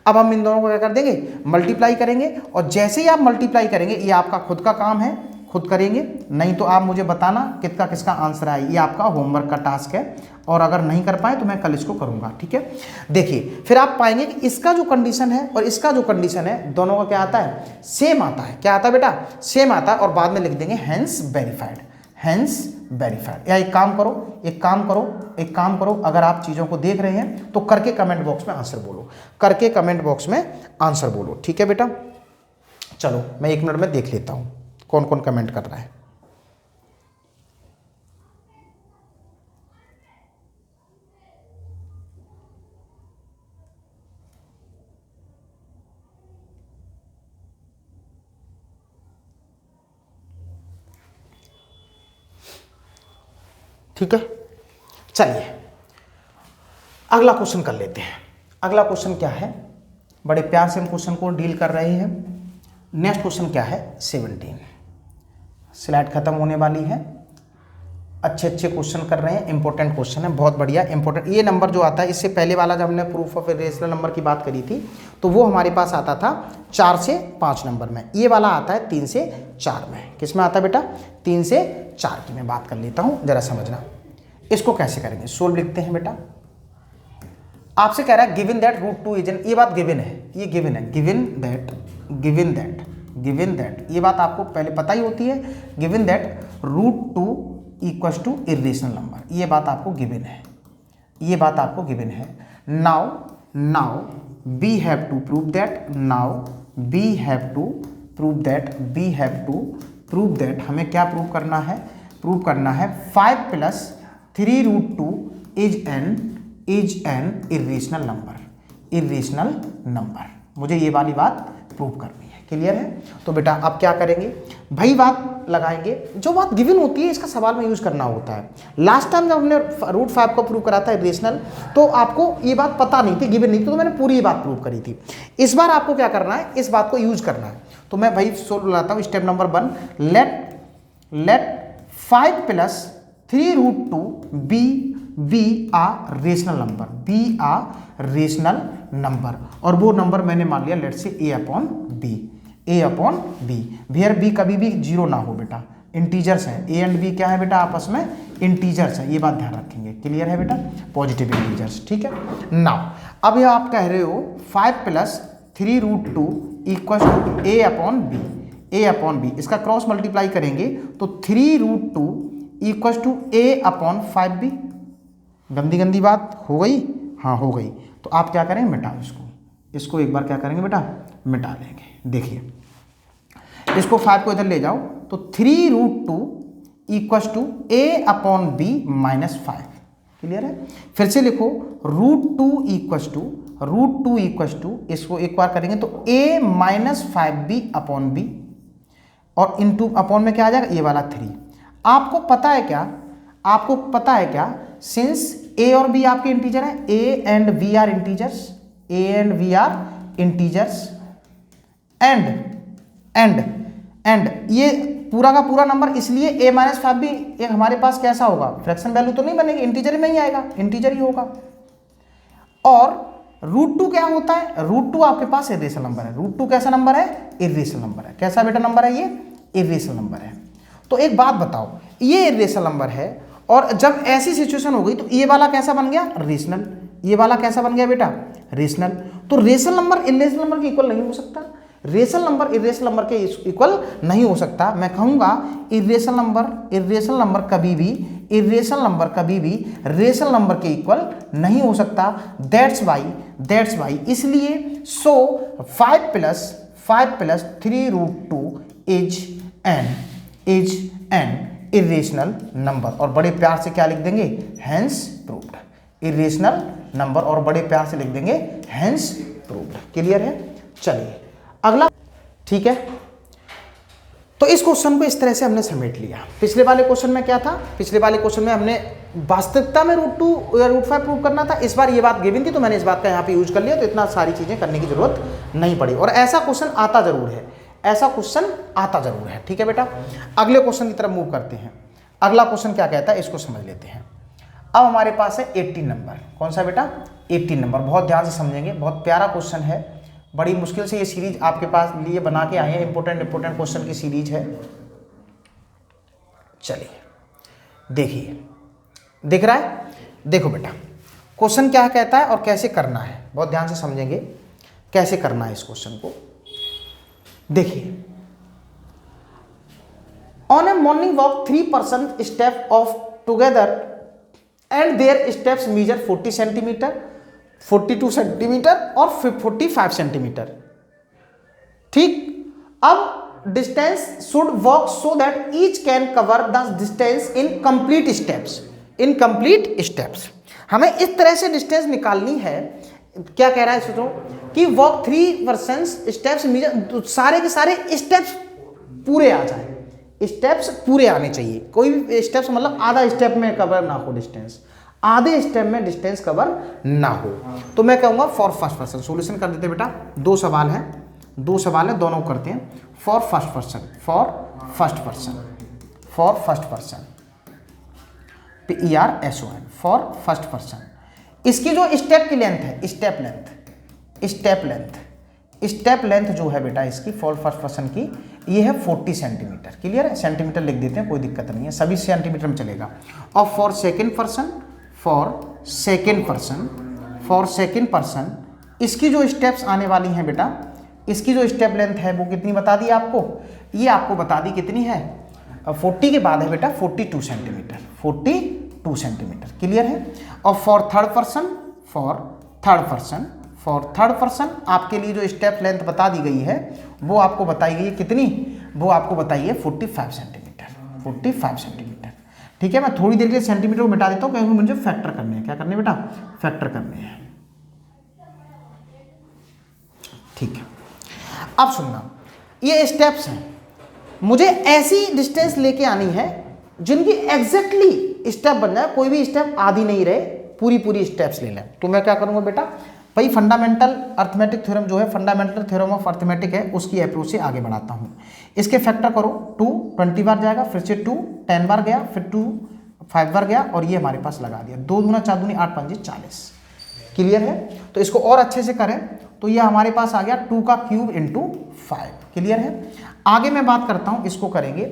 अब हम इन दोनों को क्या कर देंगे, मल्टीप्लाई करेंगे, और जैसे ही आप मल्टीप्लाई करेंगे, ये आपका खुद का काम है, खुद करेंगे, नहीं तो आप मुझे बताना किसका आंसर आए। ये आपका होमवर्क का टास्क है, और अगर नहीं कर पाए तो मैं कल इसको करूंगा, ठीक है। देखिए फिर आप पाएंगे कि इसका जो कंडीशन है और इसका जो कंडीशन है, दोनों का क्या आता है, सेम आता है। क्या आता है बेटा, सेम आता है, और बाद में लिख देंगे हेंस वेरीफाइड। या एक काम करो, अगर आप चीज़ों को देख रहे हैं तो करके कमेंट बॉक्स में आंसर बोलो, ठीक है बेटा। चलो मैं 1 मिनट में देख लेता हूँ कौन कौन कमेंट कर रहा है। ठीक है, चलिए अगला क्वेश्चन कर लेते हैं। अगला क्वेश्चन क्या है, बड़े प्यार से हम क्वेश्चन को डील कर रहे हैं। नेक्स्ट क्वेश्चन क्या है 17। स्लाइड खत्म होने वाली है। अच्छे अच्छे क्वेश्चन कर रहे हैं, इंपॉर्टेंट क्वेश्चन है, बहुत बढ़िया इंपॉर्टेंट। ये नंबर जो आता है, इससे पहले वाला जब हमने प्रूफ ऑफ इरेशनल नंबर की बात करी थी तो वो हमारे पास आता था 4 से 5 नंबर में, ये वाला आता है 3 से 4 में। किस में आता है बेटा, 3 से 4 की मैं बात कर लेता हूँ, जरा समझना। इसको कैसे करेंगे, सोल्व लिखते हैं बेटा। आपसे कह रहा है given that root 2 is an, ये बात गिवन है, ये गिवन है, गिवन दैट ये बात आपको पहले पता ही होती है। Given that root 2 equals to irrational number, ये बात आपको गिवन है, ये बात आपको गिवन है। Now we have to prove that, we have to prove that हमें क्या प्रूव करना है, 5 + 3 √2 इज एन इरेशनल नंबर। मुझे ये वाली बात प्रूव करनी है, क्लियर है। तो बेटा अब क्या करेंगे भाई, बात लगाएंगे, जो बात गिवन होती है इसका सवाल में यूज करना होता है। लास्ट टाइम जब हमने √5 को प्रूव करा था इरेशनल, तो आपको ये बात पता नहीं थी, गिवन नहीं थी, तो मैंने पूरी ये बात प्रूव करी थी। इस बार आपको क्या करना है, इस बात को यूज करना है। तो मैं भाई सोल्व लाता हूँ, step number 1, let 5 + 3 √2 be a rational number, और वो नंबर मैंने मान लिया let say a upon b. Where b कभी भी 0 ना हो बेटा, इंटीजर्स है, a एंड b क्या है बेटा, आपस में इंटीजर्स है, ये बात ध्यान रखेंगे, क्लियर है बेटा, पॉजिटिव इंटीजर्स, ठीक है। नाउ अब ये आप कह रहे हो 5 + 3 √2 equal to a upon b, इसका क्रॉस मल्टीप्लाई करेंगे तो 3 √2 equal to a upon 5b। गंदी बात हो गई, हाँ हो गई। तो आप क्या करेंगे, मिटाओ इसको एक बार क्या करेंगे बेटा, मिटा लेंगे। देखिए इसको 5 को इधर ले जाओ तो 3 √2 equal to a upon b -5, clear है। फिर से लिखो √2 इक्वल टू इसको एक बार करेंगे तो a -5b अपॉन b, और इनटू अपॉन में क्या आ जाएगा, ये वाला 3। आपको पता है क्या, सिंस a और b आपके इंटीजर हैं, a and b are integers, and ये पूरा का पूरा नंबर, इसलिए a -5b एक हमारे पास कैसा होगा, फ्रैक्शन वैल्यू तो नहीं बनेगी, इंटीजर में ही आएगा, इंटीजर ही होगा। और √2 क्या होता है, √2 आपके पास इरेशनल नंबर है। √2 कैसा नंबर है, इरेशनल नंबर है। कैसा बेटा नंबर है, ये इरेशनल नंबर है। तो एक बात बताओ, ये इरेशनल नंबर है और जब ऐसी सिचुएशन हो गई तो ये वाला कैसा बन गया, रेशनल, ये वाला कैसा बन गया बेटा, रेशनल। तो रेशनल नंबर इरेशनल नंबर के इक्वल नहीं हो सकता, रेशनल नंबर इरेशनल नंबर के इक्वल नहीं हो सकता। मैं कहूँगा इरेशनल नंबर कभी भी रेशनल नंबर के इक्वल नहीं हो सकता। दैट्स वाई इसलिए सो 5 + 3 √2 इज एन इरेशनल नंबर, और बड़े प्यार से क्या लिख देंगे, हेंस प्रूव्ड। इरेशनल नंबर और बड़े प्यार से लिख देंगे हेंस प्रूव्ड, क्लियर है। चलिए अगला, ठीक है। तो इस क्वेश्चन को इस तरह से हमने समेट लिया। पिछले वाले क्वेश्चन में क्या था, पिछले वाले क्वेश्चन में हमने वास्तविकता में √2 या √5 प्रूव करना था। इस बार ये बात गिवन थी तो मैंने इस बात का यहाँ पे यूज कर लिया, तो इतना सारी चीजें करने की जरूरत नहीं पड़ी। और ऐसा क्वेश्चन आता जरूर है, ठीक है बेटा। अगले क्वेश्चन की तरफ मूव करते हैं। अगला क्वेश्चन क्या कहता है, इसको समझ लेते हैं। अब हमारे पास है 18 नंबर, कौन सा बेटा, 18 नंबर। बहुत ध्यान से समझेंगे, बहुत प्यारा क्वेश्चन है, बड़ी मुश्किल से ये सीरीज आपके पास लिए बना के आए हैं, इंपॉर्टेंट क्वेश्चन की सीरीज है। चलिए देखिए, दिख रहा है, देखो बेटा क्वेश्चन क्या कहता है और कैसे करना है, बहुत ध्यान से समझेंगे कैसे करना है इस क्वेश्चन को। देखिए, on a morning walk 3 person step off together and their steps measure 40 centimetre, 42 centimetre और 45 सेंटीमीटर, ठीक। अब distance should walk so that each can cover the distance in complete steps. हमें इस तरह से डिस्टेंस निकालनी है। क्या कह रहा है, सोचो कि वॉक 3 पर्सन स्टेप्स मेजर, सारे के सारे स्टेप्स पूरे आ जाए, स्टेप्स पूरे आने चाहिए, कोई भी स्टेप्स मतलब आधा स्टेप में कवर ना हो डिस्टेंस, आधे स्टेप में डिस्टेंस कवर ना हो। तो मैं कहूँगा फॉर फर्स्ट पर्सन। सॉल्यूशन कर देते बेटा, दो सवाल है दोनों करते हैं। For first person, for first person PERSON, for first person. इसकी जो स्टेप की लेंथ है, स्टेप लेंथ जो है बेटा इसकी फॉर फर्स्ट पर्सन की, ये है 40 सेंटीमीटर। क्लियर है, सेंटीमीटर लिख देते हैं, कोई दिक्कत नहीं है, सभी सेंटीमीटर में चलेगा। और फॉर सेकेंड पर्सन इसकी जो स्टेप्स आने वाली हैं बेटा, इसकी जो स्टेप लेंथ है वो कितनी बता दी आपको, ये आपको बता दी कितनी है, 40 के बाद है बेटा 42 सेंटीमीटर, 42 सेंटीमीटर। क्लियर है। और फॉर थर्ड पर्सन आपके लिए जो स्टेप लेंथ बता दी गई है वो आपको बताई गई है कितनी, वो आपको बताई है 45 सेंटीमीटर। ठीक है, मैं थोड़ी देर के लिए सेंटीमीटर को मिटा देता हूँ क्योंकि मुझे फैक्टर करने हैं। क्या करने बेटा, फैक्टर करने हैं। ठीक है, अब सुनना, ये स्टेप्स हैं, मुझे ऐसी डिस्टेंस लेके आनी है जिनकी एग्जैक्टली स्टेप बन जाए, कोई भी स्टेप आधी नहीं रहे, पूरी स्टेप्स ले लें। तो मैं क्या करूंगा बेटा, भाई फंडामेंटल अर्थमेटिक थ्योरम जो है, फंडामेंटल थ्योरम ऑफ अर्थमेटिक है, उसकी अप्रोच से आगे बढ़ाता हूं। इसके फैक्टर करो, 2 20 बार जाएगा, फिर से 2 10 बार गया, फिर 2 5 बार गया, और ये हमारे पास लगा दिया 2 दूना 4 दूनी 8 5 40। क्लियर है। तो इसको और अच्छे से करें तो ये हमारे पास आ गया 2 का क्यूब इंटू 5। क्लियर है। आगे मैं बात करता हूं, इसको करेंगे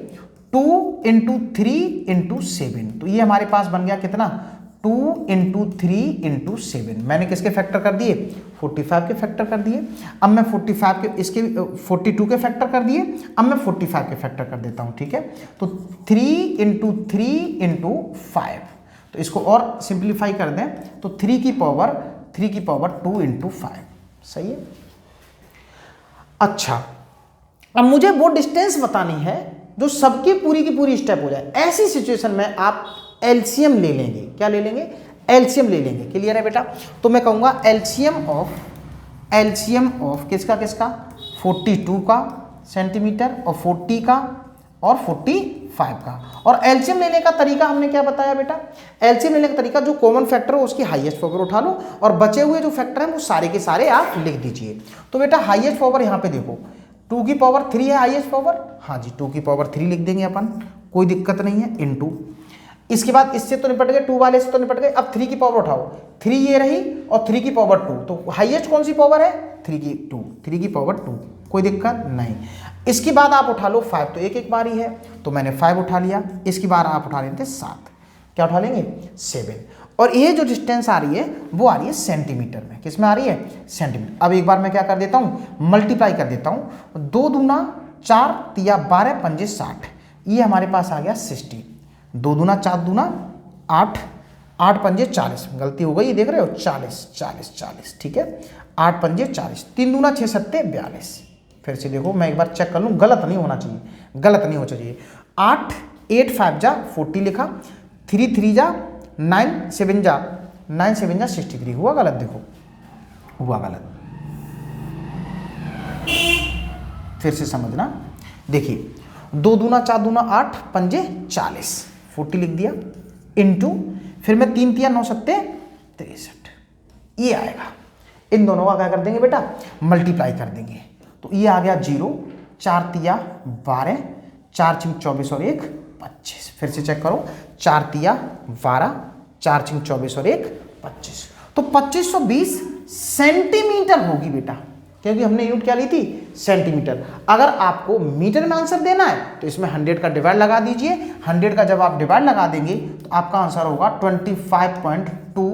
2 इंटू 3 इंटू 7। तो ये हमारे पास बन गया कितना, 2 इंटू 3 इंटू 7। मैंने किसके फैक्टर कर दिए, 45 के फैक्टर कर दिए। अब मैं 45 के, इसके 42 के फैक्टर कर दिए, अब मैं 45 के फैक्टर कर देता हूं। ठीक है, तो 3 इंटू 3 इंटू 5। तो इसको और सिंप्लीफाई कर दें तो 3 की पावर 2 इंटू 5। सही है। अच्छा, अब मुझे वो डिस्टेंस बतानी है जो सबकी पूरी की पूरी स्टेप हो जाए। ऐसी सिचुएशन में आप एलसीएम ले लेंगे। क्या ले लेंगे, एलसीएम ले लेंगे। क्लियर है बेटा। तो मैं कहूंगा एलसीएम ऑफ किसका 42 का सेंटीमीटर और 40 का और 45 का। और एलसीएम लेने का तरीका हमने क्या बताया बेटा, एलसीएम लेने का तरीका जो कॉमन फैक्टर हो उसकी हाईएस्ट पावर उठा लो और बचे हुए जो फैक्टर हैं वो सारे के सारे आप लिख दीजिए। तो बेटा हाईएस्ट पावर यहाँ पे देखो 2 की पावर 3 है हाईएस्ट पावर, हाँ जी 2 की पावर 3 लिख देंगे अपन, कोई दिक्कत नहीं है, इनटू। इसके बाद इससे तो निपट गए, 2 वाले से तो निपट गए। अब 3 की पावर उठाओ, 3 ये रही और 3 की पावर 2, तो हाईएस्ट कौन सी पावर है, 3 की पावर 2, कोई दिक्कत नहीं। इसके बाद आप उठा लो 5, तो एक बार ही है तो मैंने 5 उठा लिया। इसकी बार आप उठा लेते 7, क्या उठा लेंगे 7। और ये जो डिस्टेंस आ रही है वो आ रही है सेंटीमीटर में। किस में आ रही है, सेंटीमीटर। अब एक बार मैं क्या कर देता हूँ, मल्टीप्लाई कर देता हूँ। 2 दूना 4 तिया 12 पंजे 60, ये हमारे पास आ गया 60। 2 दूना 4 दूना 8, 8 पंजे 40, गलती हो गई देख रहे हो, 40। ठीक है, 8 पंजे 40, 3 दूना 6 सत्ते 42। फिर से देखो मैं एक बार चेक कर लूँ, गलत नहीं होना चाहिए, 8 8 5 जा 40 लिखा, 3 3 जा 9 7 जा 63, हुआ गलत, देखो हुआ गलत। फिर से समझना, देखिए 2 दूना 4 दूना 8 पंजे 40, 40 लिख दिया, इनटू फिर मैं 3 तिया 9 सत्ते 63, ये आएगा। इन दोनों का क्या कर देंगे बेटा, मल्टीप्लाई कर देंगे। तो ये आ गया 0, 4 तिया 12, 4 छिंग 24 और 1 25। फिर से चेक करो, 4 तिया 12, 4 छिंग 24 और 1 25, तो 2520 सेंटीमीटर होगी बेटा, क्योंकि हमने यूनिट क्या ली थी, सेंटीमीटर। अगर आपको मीटर में आंसर देना है तो इसमें 100 का डिवाइड लगा दीजिए। 100 का जब आप डिवाइड लगा देंगे तो आपका आंसर होगा 25.2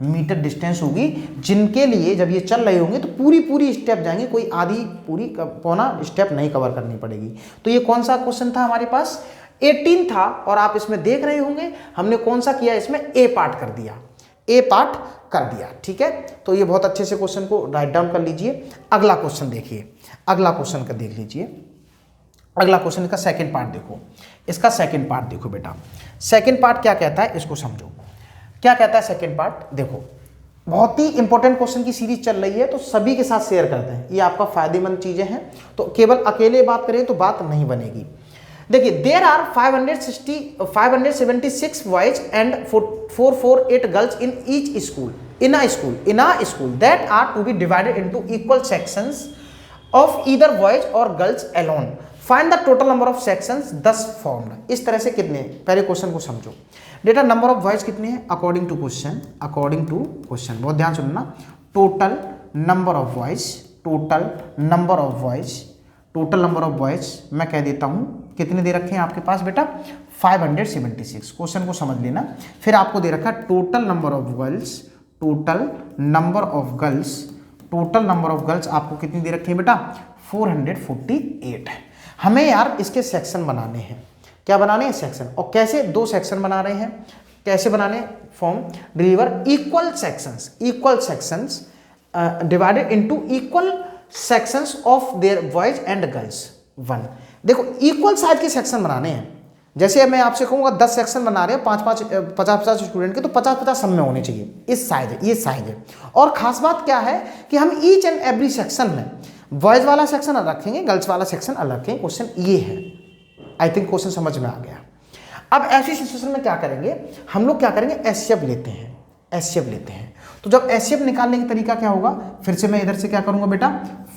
मीटर डिस्टेंस होगी, जिनके लिए जब ये चल रहे होंगे तो पूरी स्टेप जाएंगे, कोई आधी पूरी पौना स्टेप नहीं कवर करनी पड़ेगी। तो ये कौन सा क्वेश्चन था हमारे पास, 18 था। और आप इसमें देख रहे होंगे हमने कौन सा किया, इसमें ए पार्ट कर दिया, ठीक है। तो ये बहुत अच्छे से क्वेश्चन को राइट डाउन कर लीजिए। अगला क्वेश्चन देखिए, अगला क्वेश्चन का देख लीजिए। अगला क्वेश्चन का सेकंड पार्ट देखो, इसका सेकंड पार्ट देखो बेटा। सेकंड पार्ट क्या कहता है, इसको समझो क्या कहता है सेकंड पार्ट। देखो बहुत ही इंपॉर्टेंट क्वेश्चन की सीरीज चल रही है तो सभी के साथ शेयर करते हैं, ये आपका फायदेमंद चीजें हैं। तो केवल अकेले बात करें तो बात नहीं बनेगी। देखिए there are 576 boys and 448 girls in each school in a school that are to be divided into equal sections of either boys or girls alone. Find the total number of sections thus formed. इस तरह से कितने, पहले क्वेश्चन को समझो। डेटा नंबर ऑफ बॉयज कितने हैं अकॉर्डिंग टू क्वेश्चन, बहुत ध्यान सुनना। टोटल नंबर ऑफ बॉयज मैं कह देता हूं कितने दे रखे हैं आपके पास बेटा 576। क्वेश्चन को समझ लेना। फिर आपको दे रखा टोटल नंबर ऑफ गर्ल्स आपको कितनी दे रखी है बेटा 448 है। हमें यार इसके सेक्शन बनाने हैं। क्या बनाने हैं सेक्शन, और कैसे, 2 सेक्शन बना रहे हैं। कैसे बनाने, form deliver equal sections divided into equal sections of their boys and girls 1। देखो इक्वल साइज के सेक्शन बनाने हैं। जैसे मैं आपसे कहूँगा 10 सेक्शन बना रहे हैं 50 स्टूडेंट के, तो 50 सब में होने चाहिए। ये साइज है। और खास बात क्या है कि हम ईच एंड एवरी सेक्शन में बॉयज वाला सेक्शन अलग रखेंगे, गर्ल्स वाला सेक्शन अलग रखेंगे। क्वेश्चन ये है। आई थिंक क्वेश्चन समझ में आ गया। अब ऐसी सिचुएशन में क्या करेंगे हम लोग, एचसीएफ लेते हैं। तो जब एचसीएफ निकालने का तरीका क्या होगा, फिर से मैं इधर से क्या करूंगा बेटा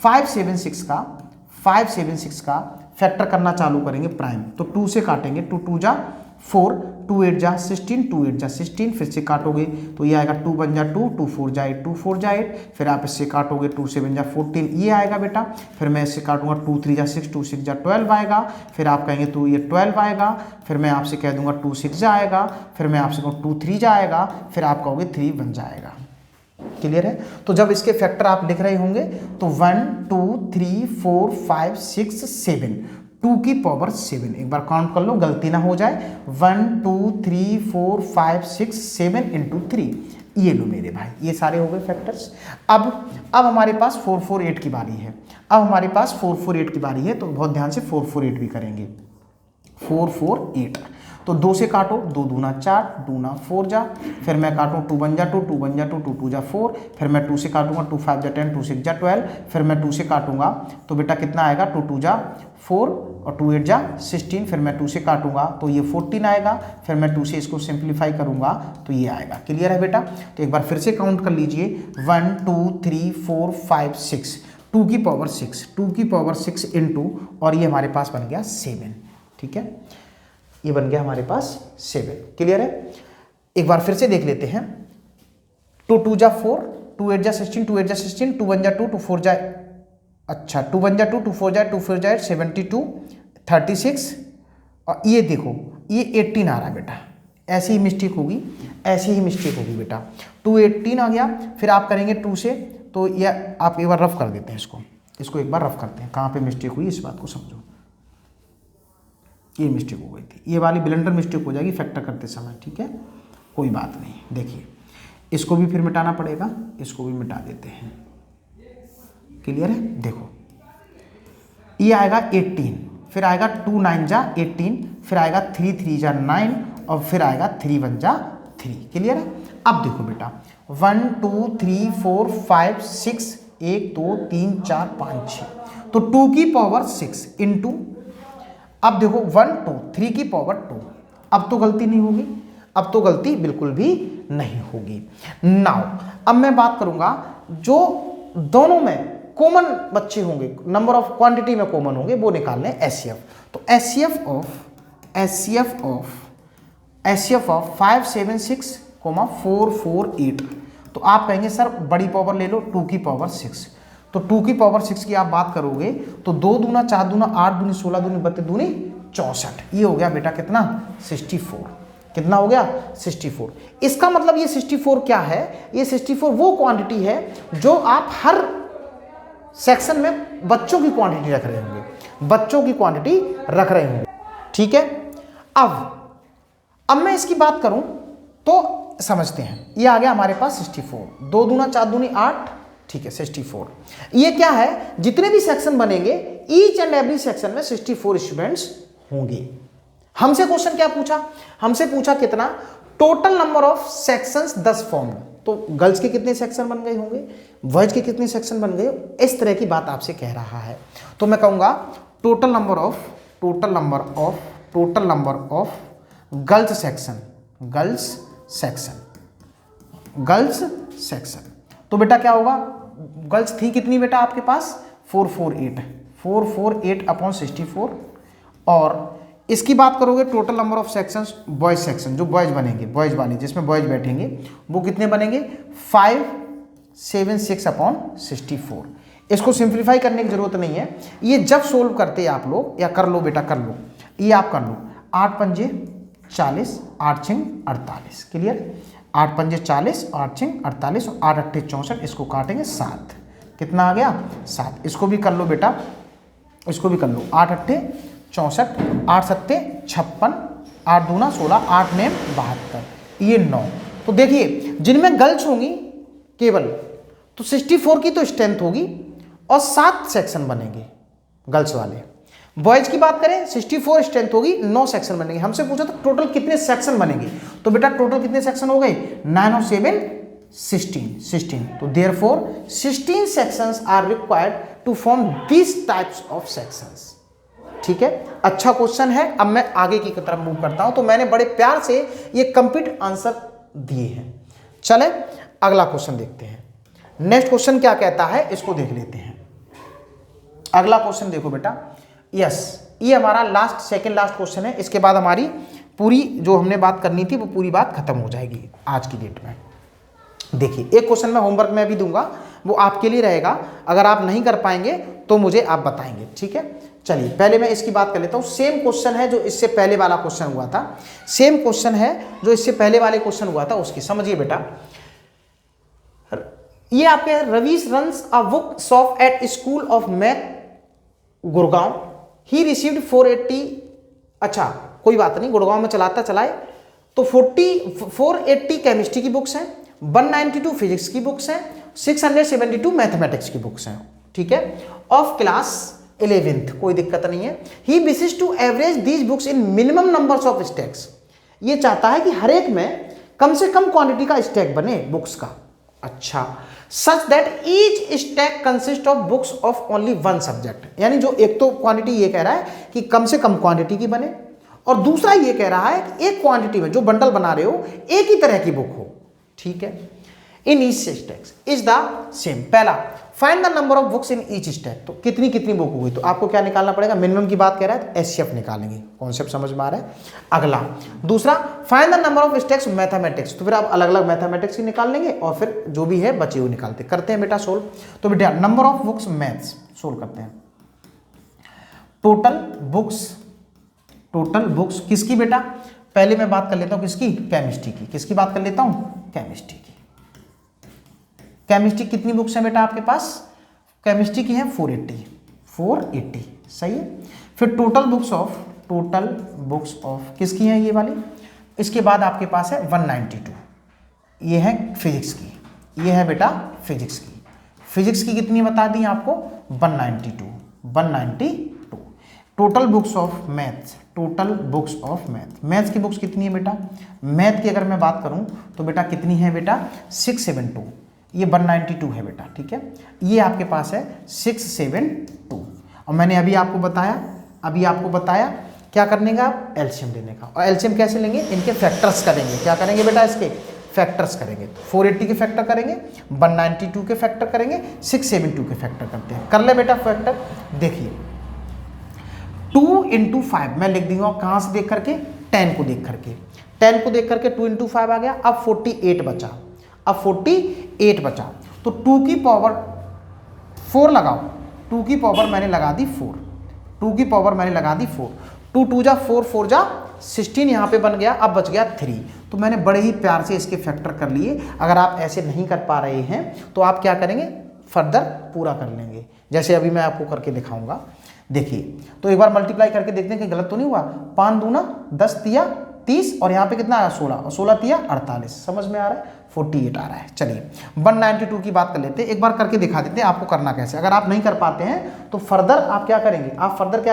576 का फैक्टर करना चालू करेंगे प्राइम। तो 2 से काटेंगे, 2 2 जा 4, 2 8 जा 16, 2 8 जा 16, फिर से काटोगे तो ये आएगा 2 1 जा 2, 2 4 जा 8, 2 4 जा 8, फिर आप इससे काटोगे 2 7 जा 14, ये आएगा बेटा। फिर मैं इससे काटूंगा 2 3 जा 6, 2 6 जा 12 आएगा। फिर आप कहेंगे तो ये 12 आएगा। फिर मैं आपसे कह दूंगा 2 6 जा आएगा। फिर मैं आपसे कहूँ 2 3 जा आएगा। फिर आप कहोगे 3 1 जाएगा। क्लियर है। तो जब इसके फैक्टर आप लिख रहे होंगे तो 1 2 3 4 5 6 7, 2 की पावर 7। एक बार काउंट कर लो गलती ना हो जाए। 1 2 3 4 5 6 7 इंटू 3, ये लो मेरे भाई, ये सारे हो गए फैक्टर्स। अब हमारे पास 448 की बारी है। तो बहुत ध्यान से 448 भी करेंगे। 448 तो 2 से काटो, 2 दूना 4, 2 ना 4 जा। फिर मैं काटूँ 2 1 जा 2, 2 1 जा 2, 2 2 जा 4। फिर मैं 2 से काटूंगा 2 5 जा 10, 2 6 जा 12। फिर मैं 2 से काटूंगा तो बेटा कितना आएगा 2 2 जा 4 और 2 8 जा 16। फिर मैं 2 से काटूंगा तो ये 14 आएगा। फिर मैं 2 से इसको सिंप्लीफाई करूंगा तो ये आएगा। क्लियर है बेटा। तो एक बार फिर से काउंट कर लीजिए 1 2 3 4 5 6, 2 की पावर 6 इंटू, और ये हमारे पास बन गया 7। ठीक है, ये बन गया हमारे पास 7। क्लियर है। एक बार फिर से देख लेते हैं। 2 2 जा 4, 2 8 जा 16, 2 8 जा 16, 2 1 जा 2, 2 4 जा, अच्छा 2 1 जा 2, 2 4 जा 2 4 जा 72, 36, और ये देखो ये 18 आ रहा है बेटा। ऐसी ही मिस्टेक होगी बेटा। 2 18 आ गया। फिर आप करेंगे 2 से, तो ये आप एक बार रफ कर देते हैं इसको एक बार रफ करते हैं। कहाँ पे मिस्टेक हुई इस बात को समझो। ये मिस्टेक हो गई थी, ये वाली ब्लेंडर मिस्टेक हो जाएगी फैक्टर करते समय। ठीक है, कोई बात नहीं। देखिए इसको भी फिर मिटाना पड़ेगा, इसको भी मिटा देते हैं। क्लियर है। देखो ये आएगा 18, फिर आएगा 2 9 जा 18, फिर आएगा 3 3 जा 9, और फिर आएगा 3 1 जा 3। क्लियर है। अब देखो बेटा 1 2 3 4 5 6, 1 2 3 4 5 6, तो 2 की पावर 6 इंटू, अब देखो 1 2 3 की पावर 2। अब तो गलती नहीं होगी, अब तो गलती बिल्कुल भी नहीं होगी। नाउ अब मैं बात करूंगा जो दोनों में कॉमन बच्चे होंगे, नंबर ऑफ क्वांटिटी में कॉमन होंगे, वो निकालने एचसीएफ। तो एचसीएफ ऑफ 576, 448। तो आप कहेंगे सर बड़ी पावर ले लो 2 की पावर 6। तो 2 की पावर 6 की आप बात करोगे तो 2 दूना 4 दूना 8 दूनी 16 दूनी 32 दूनी 64। ये हो गया बेटा कितना 64। कितना हो गया 64। इसका मतलब ये 64 क्या है, ये 64 वो क्वांटिटी है जो आप हर सेक्शन में बच्चों की क्वांटिटी रख रहे होंगे, ठीक है। अब मैं इसकी बात करूं तो समझते हैं। ये आ गया हमारे पास 64, 2 दूना 4 दूनी 8, ठीक है 64। ये क्या है, जितने भी सेक्शन बनेंगे ईच एंड एवरी सेक्शन में 64 स्टूडेंट्स होंगे। हमसे क्वेश्चन क्या पूछा, हमसे पूछा कितना total number of sections 10 form. तो गर्ल्स के कितने सेक्शन बन गए होंगे, बॉयज के कितने सेक्शन बन गए, इस तरह की बात आपसे कह रहा है। तो मैं कहूंगा total number of total number of girls section. तो बेटा क्या होगा, गर्ल्स थी कितनी बेटा आपके पास 448 अपॉन 64, और इसकी बात करोगे total number of sections boys section, जो बॉयज बनेंगे, बॉयज वाली जिसमें बॉयज बैठेंगे वो कितने बनेंगे 576 अपॉन 64। इसको सिंप्लीफाई करने की जरूरत नहीं है, ये जब सोल्व करते हैं आप लोग, या कर लो बेटा कर लो, ये आप कर लो 8 पंजे 40 8 छिंग 48, क्लियर, 8 पंजे 40 8 छिंग 48 और 8 अट्ठे 64, इसको काटेंगे 7, कितना आ गया 7। इसको भी कर लो बेटा, इसको भी कर लो, 8 अट्ठे 64 8 सत्ते 56 8 दूना 16 8 नेम 72, ये 9। तो देखिए जिनमें गर्ल्स होंगी केवल तो 64 की तो स्ट्रेंथ होगी और 7 सेक्शन बनेंगे गर्ल्स वाले। बॉयज की बात करें 64 स्ट्रेंथ होगी, 9 सेक्शन बनेंगे। हमसे पूछा तो टोटल कितने सेक्शन बनेंगे, तो बेटा टोटल कितने सेक्शन हो गए 9 और 7 16। तो therefore 16 sections are required to form this types of sections. ठीक है, अच्छा क्वेश्चन है। अब मैं आगे की तरफ मूव करता हूं, तो मैंने बड़े प्यार से ये कंप्लीट आंसर दिए हैं। चले अगला क्वेश्चन देखते हैं। नेक्स्ट क्वेश्चन क्या कहता है इसको देख लेते हैं। अगला क्वेश्चन देखो बेटा, यस ये हमारा लास्ट सेकंड लास्ट क्वेश्चन है। इसके बाद हमारी पूरी जो हमने बात करनी थी वो पूरी बात खत्म हो जाएगी आज की डेट में। देखिए एक क्वेश्चन मैं होमवर्क में भी दूंगा, वो आपके लिए रहेगा, अगर आप नहीं कर पाएंगे तो मुझे आप बताएंगे। ठीक है, चलिए पहले मैं इसकी बात कर लेता हूँ। सेम क्वेश्चन है जो इससे पहले वाला क्वेश्चन हुआ था, सेम क्वेश्चन है जो इससे पहले वाले क्वेश्चन हुआ था उसकी। समझिए बेटा, ये आपके Ravish runs a book shop at school of math Gurgaon, he received 480। अच्छा कोई बात नहीं, गुड़गांव में चलाए तो 480 केमिस्ट्री की बुक्स हैं, 192 फिजिक्स की बुक्स हैं, 672 मैथमेटिक्स की बुक्स हैं। ठीक है, ऑफ क्लास 11th, कोई दिक्कत नहीं है। He wishes to average these books in minimum numbers of stacks, ये चाहता है कि हर एक में कम से कम क्वांटिटी का स्टैक बने बुक्स का। अच्छा, such that each stack consist of books of only one subject, यानी जो एक तो क्वांटिटी ये कह रहा है कि कम से कम क्वांटिटी की बने, और दूसरा ये कह रहा है कि एक क्वांटिटी में जो बंडल बना रहे हो एक ही तरह की बुक हो। ठीक है, in each stacks is the same. पहला, find the number of books in each stack, तो कितनी कितनी बुक हुई, तो आपको क्या निकालना पड़ेगा, मिनिमम की बात कह रहा है तो एचसीएफ निकालेंगे। कॉन्सेप्ट समझ में आ रहा है। अगला दूसरा, find the number of stacks mathematics, तो फिर आप अलग अलग मैथमेटिक्स की निकाल लेंगे और फिर जो भी है बचे हुए निकालते करते हैं बेटा सोल्व। तो बेटा number of books maths solve करते हैं। टोटल बुक्स किसकी बेटा, पहले मैं बात कर लेता हूं किसकी, केमिस्ट्री की। किसकी बात कर लेता हूं, केमिस्ट्री की। केमिस्ट्री कितनी बुक्स हैं बेटा आपके पास, केमिस्ट्री की है 480 सही है। फिर टोटल बुक्स ऑफ किसकी है ये वाली, इसके बाद आपके पास है 192, ये है फिजिक्स की, ये है बेटा फिजिक्स की। फिजिक्स की कितनी बता दी आपको 192। Total books of maths, maths की बुक्स कितनी है बेटा, मैथ की अगर मैं बात करूं तो बेटा कितनी है बेटा 672, ये 192 है बेटा। ठीक है, ये आपके पास है 672, और मैंने अभी आपको बताया क्या करने का, एलसीएम लेने का। और एलसीएम कैसे लेंगे, इनके फैक्टर्स करेंगे। क्या करेंगे बेटा, इसके फैक्टर्स करेंगे। 480 के फैक्टर करेंगे, 192 के फैक्टर करेंगे, 672 के फैक्टर करते हैं। कर ले बेटा फैक्टर। देखिए 2 × 5 मैं लिख दूंगा, कहाँ से देख करके, 10 को देख करके 2 × 5 आ गया। अब 48 बचा, तो 2 की पावर 4 लगाओ, 2 की पावर मैंने लगा दी 4, 2 2 जा 4 4 जा 16 यहाँ पे बन गया। अब बच गया 3, तो मैंने बड़े ही प्यार से इसके फैक्टर कर लिए। अगर आप ऐसे नहीं कर पा रहे हैं तो आप क्या करेंगे, फर्दर पूरा कर लेंगे, जैसे अभी मैं आपको करके दिखाऊंगा। देखिए तो एक बार मल्टीप्लाई करके देखते हैं कि गलत तो नहीं हुआ। 5 दूना 10 तिया 30, और यहाँ पे कितना आया 16, और 16 तिया 48, समझ में आ रहा है, 48 आ रहा है। चलिए 192 की बात कर लेते हैं, एक बार करके दिखा देते हैं आपको करना कैसे। अगर आप नहीं कर पाते हैं तो फर्दर आप क्या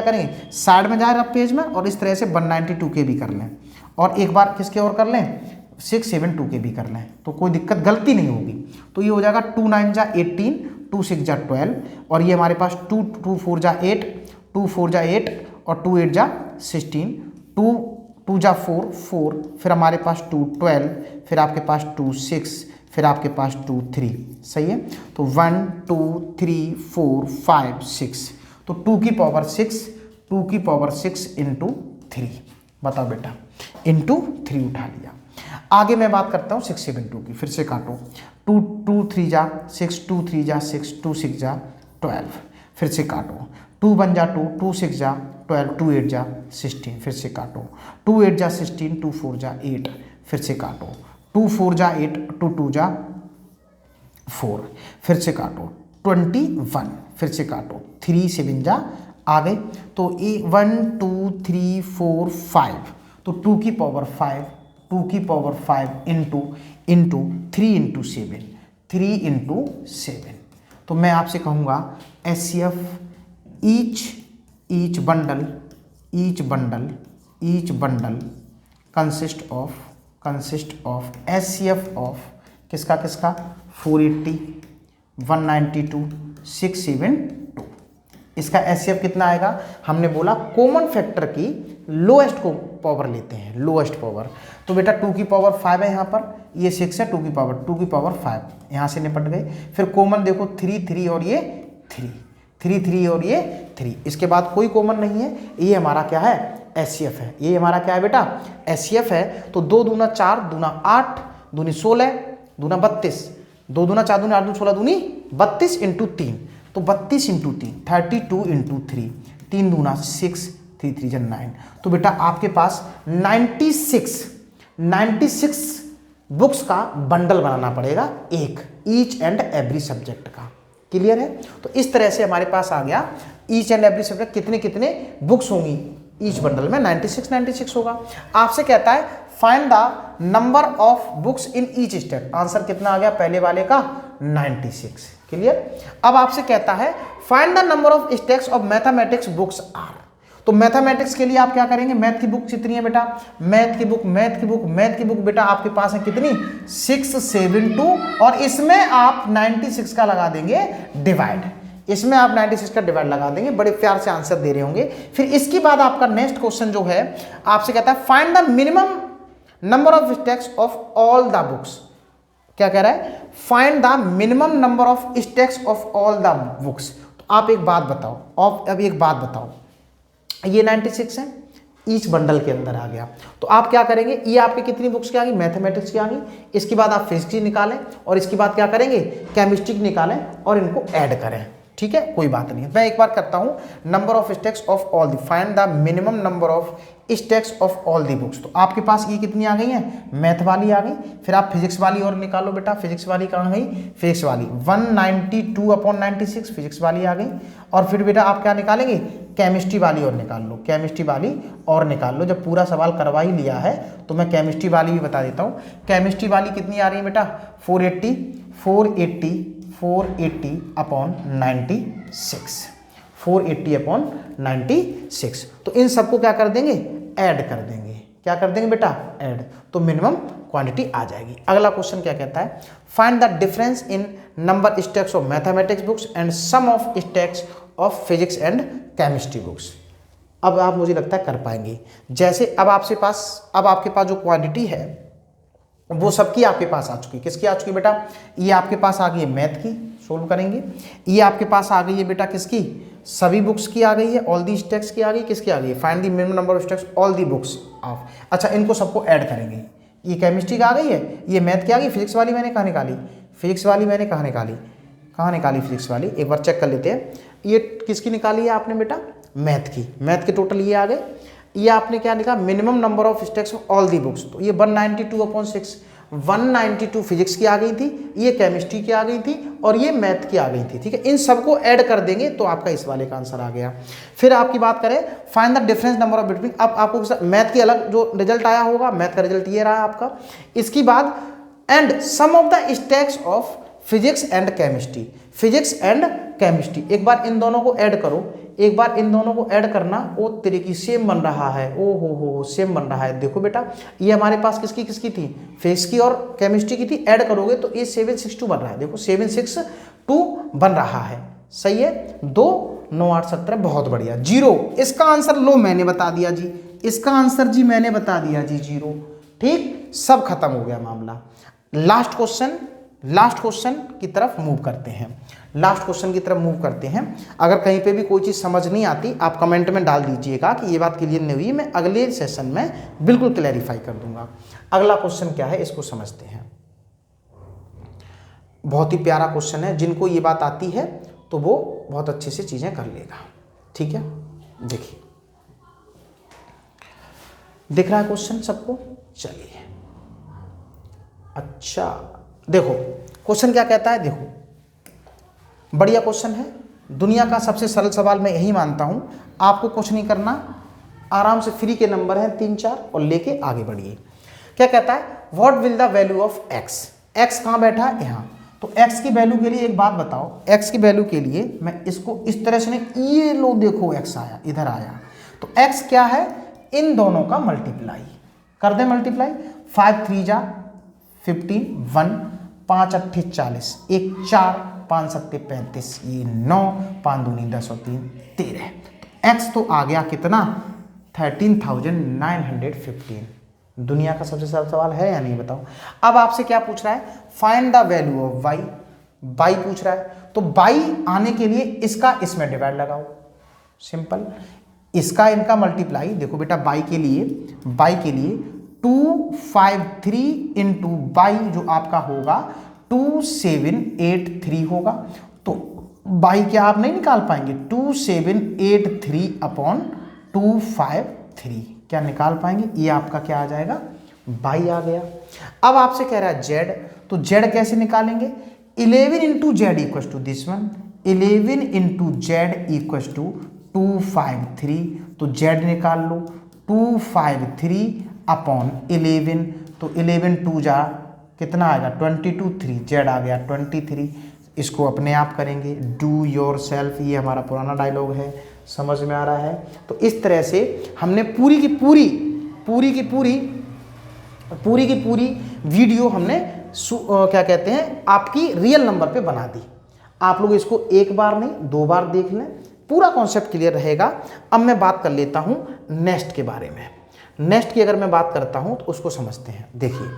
करेंगे, साइड में जाए रफ पेज में और इस तरह से 192 के भी कर लें, और एक बार किसके और कर लें, 672 के भी कर लें, तो कोई दिक्कत गलती नहीं होगी। तो ये हो जाएगा 2 9 जा 18, 2 6 जा 12, और ये हमारे पास 2 4 जा 8, 2 4 जा 8, और 2 8 जा 16, 2 2 जा 4 4, फिर हमारे पास 2 12, फिर आपके पास 2 6, फिर आपके पास 2 3। सही है, तो 1 2 3 4 5 6, तो 2 की पावर 6, 2 की पावर 6 इंटू 3। बताओ बेटा, इंटू 3 उठा लिया। आगे मैं बात करता हूँ 6 7 2 की, फिर से काटो। 2 2 3 जा 6, 2 3 जा 6, 2 6 जा 12, फिर से काटो। 2 1 जा 2, 2 6 जा 12, 2 8 जा 16, फिर से काटो। 2 8 जा 16, 2 4 जा 8, फिर से काटो। 2 4 जा 8, 2 2 जा 4, फिर से काटो। 21, फिर से काटो। 3 7 जा आ गए, तो 1 2 3 4 5, तो 2 की पावर 5, 2 की पावर 5 इंटू 3 इंटू 7, 3 इंटू 7। तो मैं आपसे कहूँगा HCF each bundle consist of HCF of किसका 480, 192, 672। इसका HCF कितना आएगा? हमने बोला कॉमन फैक्टर की लोएस्ट को पावर लेते हैं, लोएस्ट पावर। तो बेटा 2 की पावर 5 है यहाँ पर, ये 6 है, 2 की पावर 5 यहाँ से निपट गए। फिर कॉमन देखो 3 3 और ये 3 3 और ये 3, इसके बाद कोई कॉमन नहीं है। ये हमारा क्या है? HCF है। ये हमारा क्या है बेटा? HCF है। तो 2 दूना 4, दूना 8, दूनी 16, दूना 32, 2 दूना 4 दूनी 8 दूनी 16 दूनी 32 इंटू 3, तो 32 इंटू 3 32 इंटू 3, 3 दूना 6, 3 3 जन 9। तो बेटा आपके पास 96 बुक्स का बंडल बनाना पड़ेगा, एक ईच एंड एवरी सब्जेक्ट का। क्लियर है? तो इस तरह से हमारे पास आ गया ईच एंड एवरी सब्जेक्ट कितने कितने बुक्स होंगी ईच बंडल में। 96 होगा। आपसे कहता है find the number of books in each state. Answer कितना आ गया पहले वाले का? 96। क्लियर? अब आपसे कहता है find the number of stacks of mathematics books are. तो मैथमेटिक्स के लिए आप क्या करेंगे? मैथ की बुक कितनी है बेटा? मैथ की बुक बेटा आपके पास है कितनी? 6 7 2, और इसमें आप 96 का लगा देंगे डिवाइड। इसमें आप 96 का डिवाइड लगा देंगे। बड़े प्यार से आंसर दे रहे होंगे। फिर इसके बाद आपका नेक्स्ट क्वेश्चन जो है आपसे कहता है find the minimum number of stacks of all the books. क्या कह रहा है? Find the minimum number of stacks of all the books. तो आप एक बात बताओ, अब एक बात बताओ, ये 96 है, ईच बंडल के अंदर आ गया। तो आप क्या करेंगे? ये आपके कितनी बुक्स की आ गई? मैथमेटिक्स की आ गई। इसके बाद आप फिजिक्स की निकालें, और इसके बाद क्या करेंगे? केमिस्ट्री की निकालें और इनको ऐड करें। ठीक है, कोई बात नहीं है। मैं एक बार करता हूं, number of stacks of all the, find the minimum number of stacks of all the books. तो आपके पास ये कितनी आ गई है? मैथ वाली आ गई। फिर आप फिजिक्स वाली और निकालो बेटा। फिजिक्स वाली कहाँ गई? फिजिक्स वाली 192/96 फिजिक्स वाली आ गई। और फिर बेटा आप क्या निकालेंगे? केमिस्ट्री वाली और निकाल लो, केमिस्ट्री वाली और निकाल लो। जब पूरा सवाल करवा ही लिया है तो मैं केमिस्ट्री वाली भी बता देता हूँ। केमिस्ट्री वाली कितनी आ रही है बेटा? 480 अपॉन 96, 480 अपॉन 96। तो इन सबको क्या कर देंगे? ऐड कर देंगे। क्या कर देंगे बेटा? ऐड। तो मिनिमम क्वांटिटी आ जाएगी। अगला क्वेश्चन क्या कहता है? Find the difference in number stacks of mathematics books and sum of stacks of physics and chemistry books. अब आप मुझे लगता है कर पाएंगे। जैसे अब आपके पास जो क्वांटिटी है वो सबकी आपके पास आ चुकी है। किसकी आ चुकी बेटा? ये आपके पास आ गई है मैथ की, सोल्व करेंगे। ये आपके पास आ गई है बेटा किसकी? सभी बुक्स की आ गई है। ऑल दी स्टैक्स की आ गई। किसकी आ गई है? Find the minimum number of stacks all the books of. अच्छा, इनको सबको ऐड करेंगे। ये केमिस्ट्री का आ गई है, ये मैथ की आ गई। फिजिक्स वाली मैंने कहाँ निकाली? फिजिक्स वाली फिजिक्स वाली एक बार चेक कर लेते हैं। ये किसकी निकाली है आपने बेटा? मैथ की। मैथ के टोटल ये आ गए। ये आपने क्या लिखा? Minimum number of stacks of all the books. तो ये 192/6, 192 फिजिक्स की आ गई थी, ये केमिस्ट्री की आ गई थी, और ये मैथ की आ गई थी। ठीक है, इन सबको ऐड कर देंगे तो आपका इस वाले का आंसर आ गया। फिर आपकी बात करें find the difference number of between. अब आपको मैथ की अलग जो रिजल्ट आया होगा, मैथ का रिजल्ट ये रहा आपका। इसके बाद and sum of the stacks of physics and chemistry, physics and chemistry. एक बार इन दोनों को ऐड करो, एक बार इन दोनों को ऐड करना। ओ तेरे की सेम बन रहा है। ओ हो सेम बन रहा है। देखो बेटा, ये हमारे पास किसकी थी? फिजिक्स की और केमिस्ट्री की थी। ऐड करोगे तो ये 762 बन रहा है। देखो 762 बन रहा है। सही है, 2 9 8 17, बहुत बढ़िया। 0 इसका आंसर लो मैंने बता दिया जी, इसका आंसर जी मैंने बता दिया जी 0। ठीक, सब खत्म हो गया मामला। लास्ट क्वेश्चन की तरफ मूव करते हैं, लास्ट क्वेश्चन की तरफ मूव करते हैं। अगर कहीं पे भी कोई चीज़ समझ नहीं आती आप कमेंट में डाल दीजिएगा कि ये बात क्लियर नहीं हुई, मैं अगले सेशन में बिल्कुल क्लैरिफाई कर दूंगा। अगला क्वेश्चन क्या है इसको समझते हैं। बहुत ही प्यारा क्वेश्चन है, जिनको ये बात आती है तो वो बहुत अच्छे से चीज़ें कर लेगा। ठीक है, देखिए दिख रहा है क्वेश्चन सबको? चलिए, अच्छा देखो क्वेश्चन क्या कहता है, देखो बढ़िया क्वेश्चन है, दुनिया का सबसे सरल सवाल मैं यही मानता हूं। आपको कुछ नहीं करना, आराम से फ्री के नंबर हैं 3 4 और लेके आगे बढ़िए। क्या कहता है, what will the value of x. X कहाँ बैठा है? यहाँ। तो एक्स की वैल्यू के लिए एक बात बताओ, एक्स की वैल्यू के लिए मैं इसको इस तरह से नहीं, ये लो देखो एक्स आया, इधर आया, तो एक्स क्या है, इन दोनों का मल्टीप्लाई कर दे, मल्टीप्लाई 5 3 जा 15, 1 5 8 40, 1 4 5 7 35, ये 9 5 दूनी 10 और 3 13। एक्स तो आ गया कितना, 13,915। दुनिया का सबसे सरल सवाल है या नहीं बताओ। अब आपसे क्या पूछ रहा है, find the value of y. Y पूछ रहा है, तो वाई आने के लिए इसका इसमें डिवाइड लगाओ, सिंपल। इसका इनका मल्टीप्लाई, देखो बेटा वाई के लिए 253 इंटू वाई जो आपका होगा 2783 होगा। तो वाई क्या आप नहीं निकाल पाएंगे, 2783 अपॉन 253 क्या निकाल पाएंगे, ये आपका क्या आ जाएगा, वाई आ गया। अब आपसे कह रहा है जेड, तो जेड कैसे निकालेंगे, 11 into z equal to this one, 11 into z equal to 253, तो जेड निकाल लो, 253 अपॉन 11, तो 11 2 जा कितना आएगा 22, 3 जेड आ गया 23। इसको अपने आप करेंगे, डू योर सेल्फ, ये हमारा पुराना डायलॉग है, समझ में आ रहा है। तो इस तरह से हमने पूरी की पूरी वीडियो हमने क्या कहते हैं आपकी रियल नंबर पे बना दी। आप लोग इसको एक बार नहीं 2 बार देख लें, पूरा कॉन्सेप्ट क्लियर रहेगा। अब मैं बात कर लेता हूं नेक्स्ट के बारे में। नेक्स्ट की अगर मैं बात करता हूं तो उसको समझते हैं। देखिए,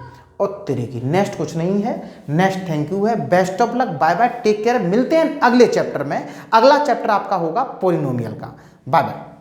और तेरे की नेक्स्ट कुछ नहीं है, नेक्स्ट थैंक यू है, best of luck, bye bye, take care. मिलते हैं अगले चैप्टर में। अगला चैप्टर आपका होगा पॉलिनोमियल का। Bye bye.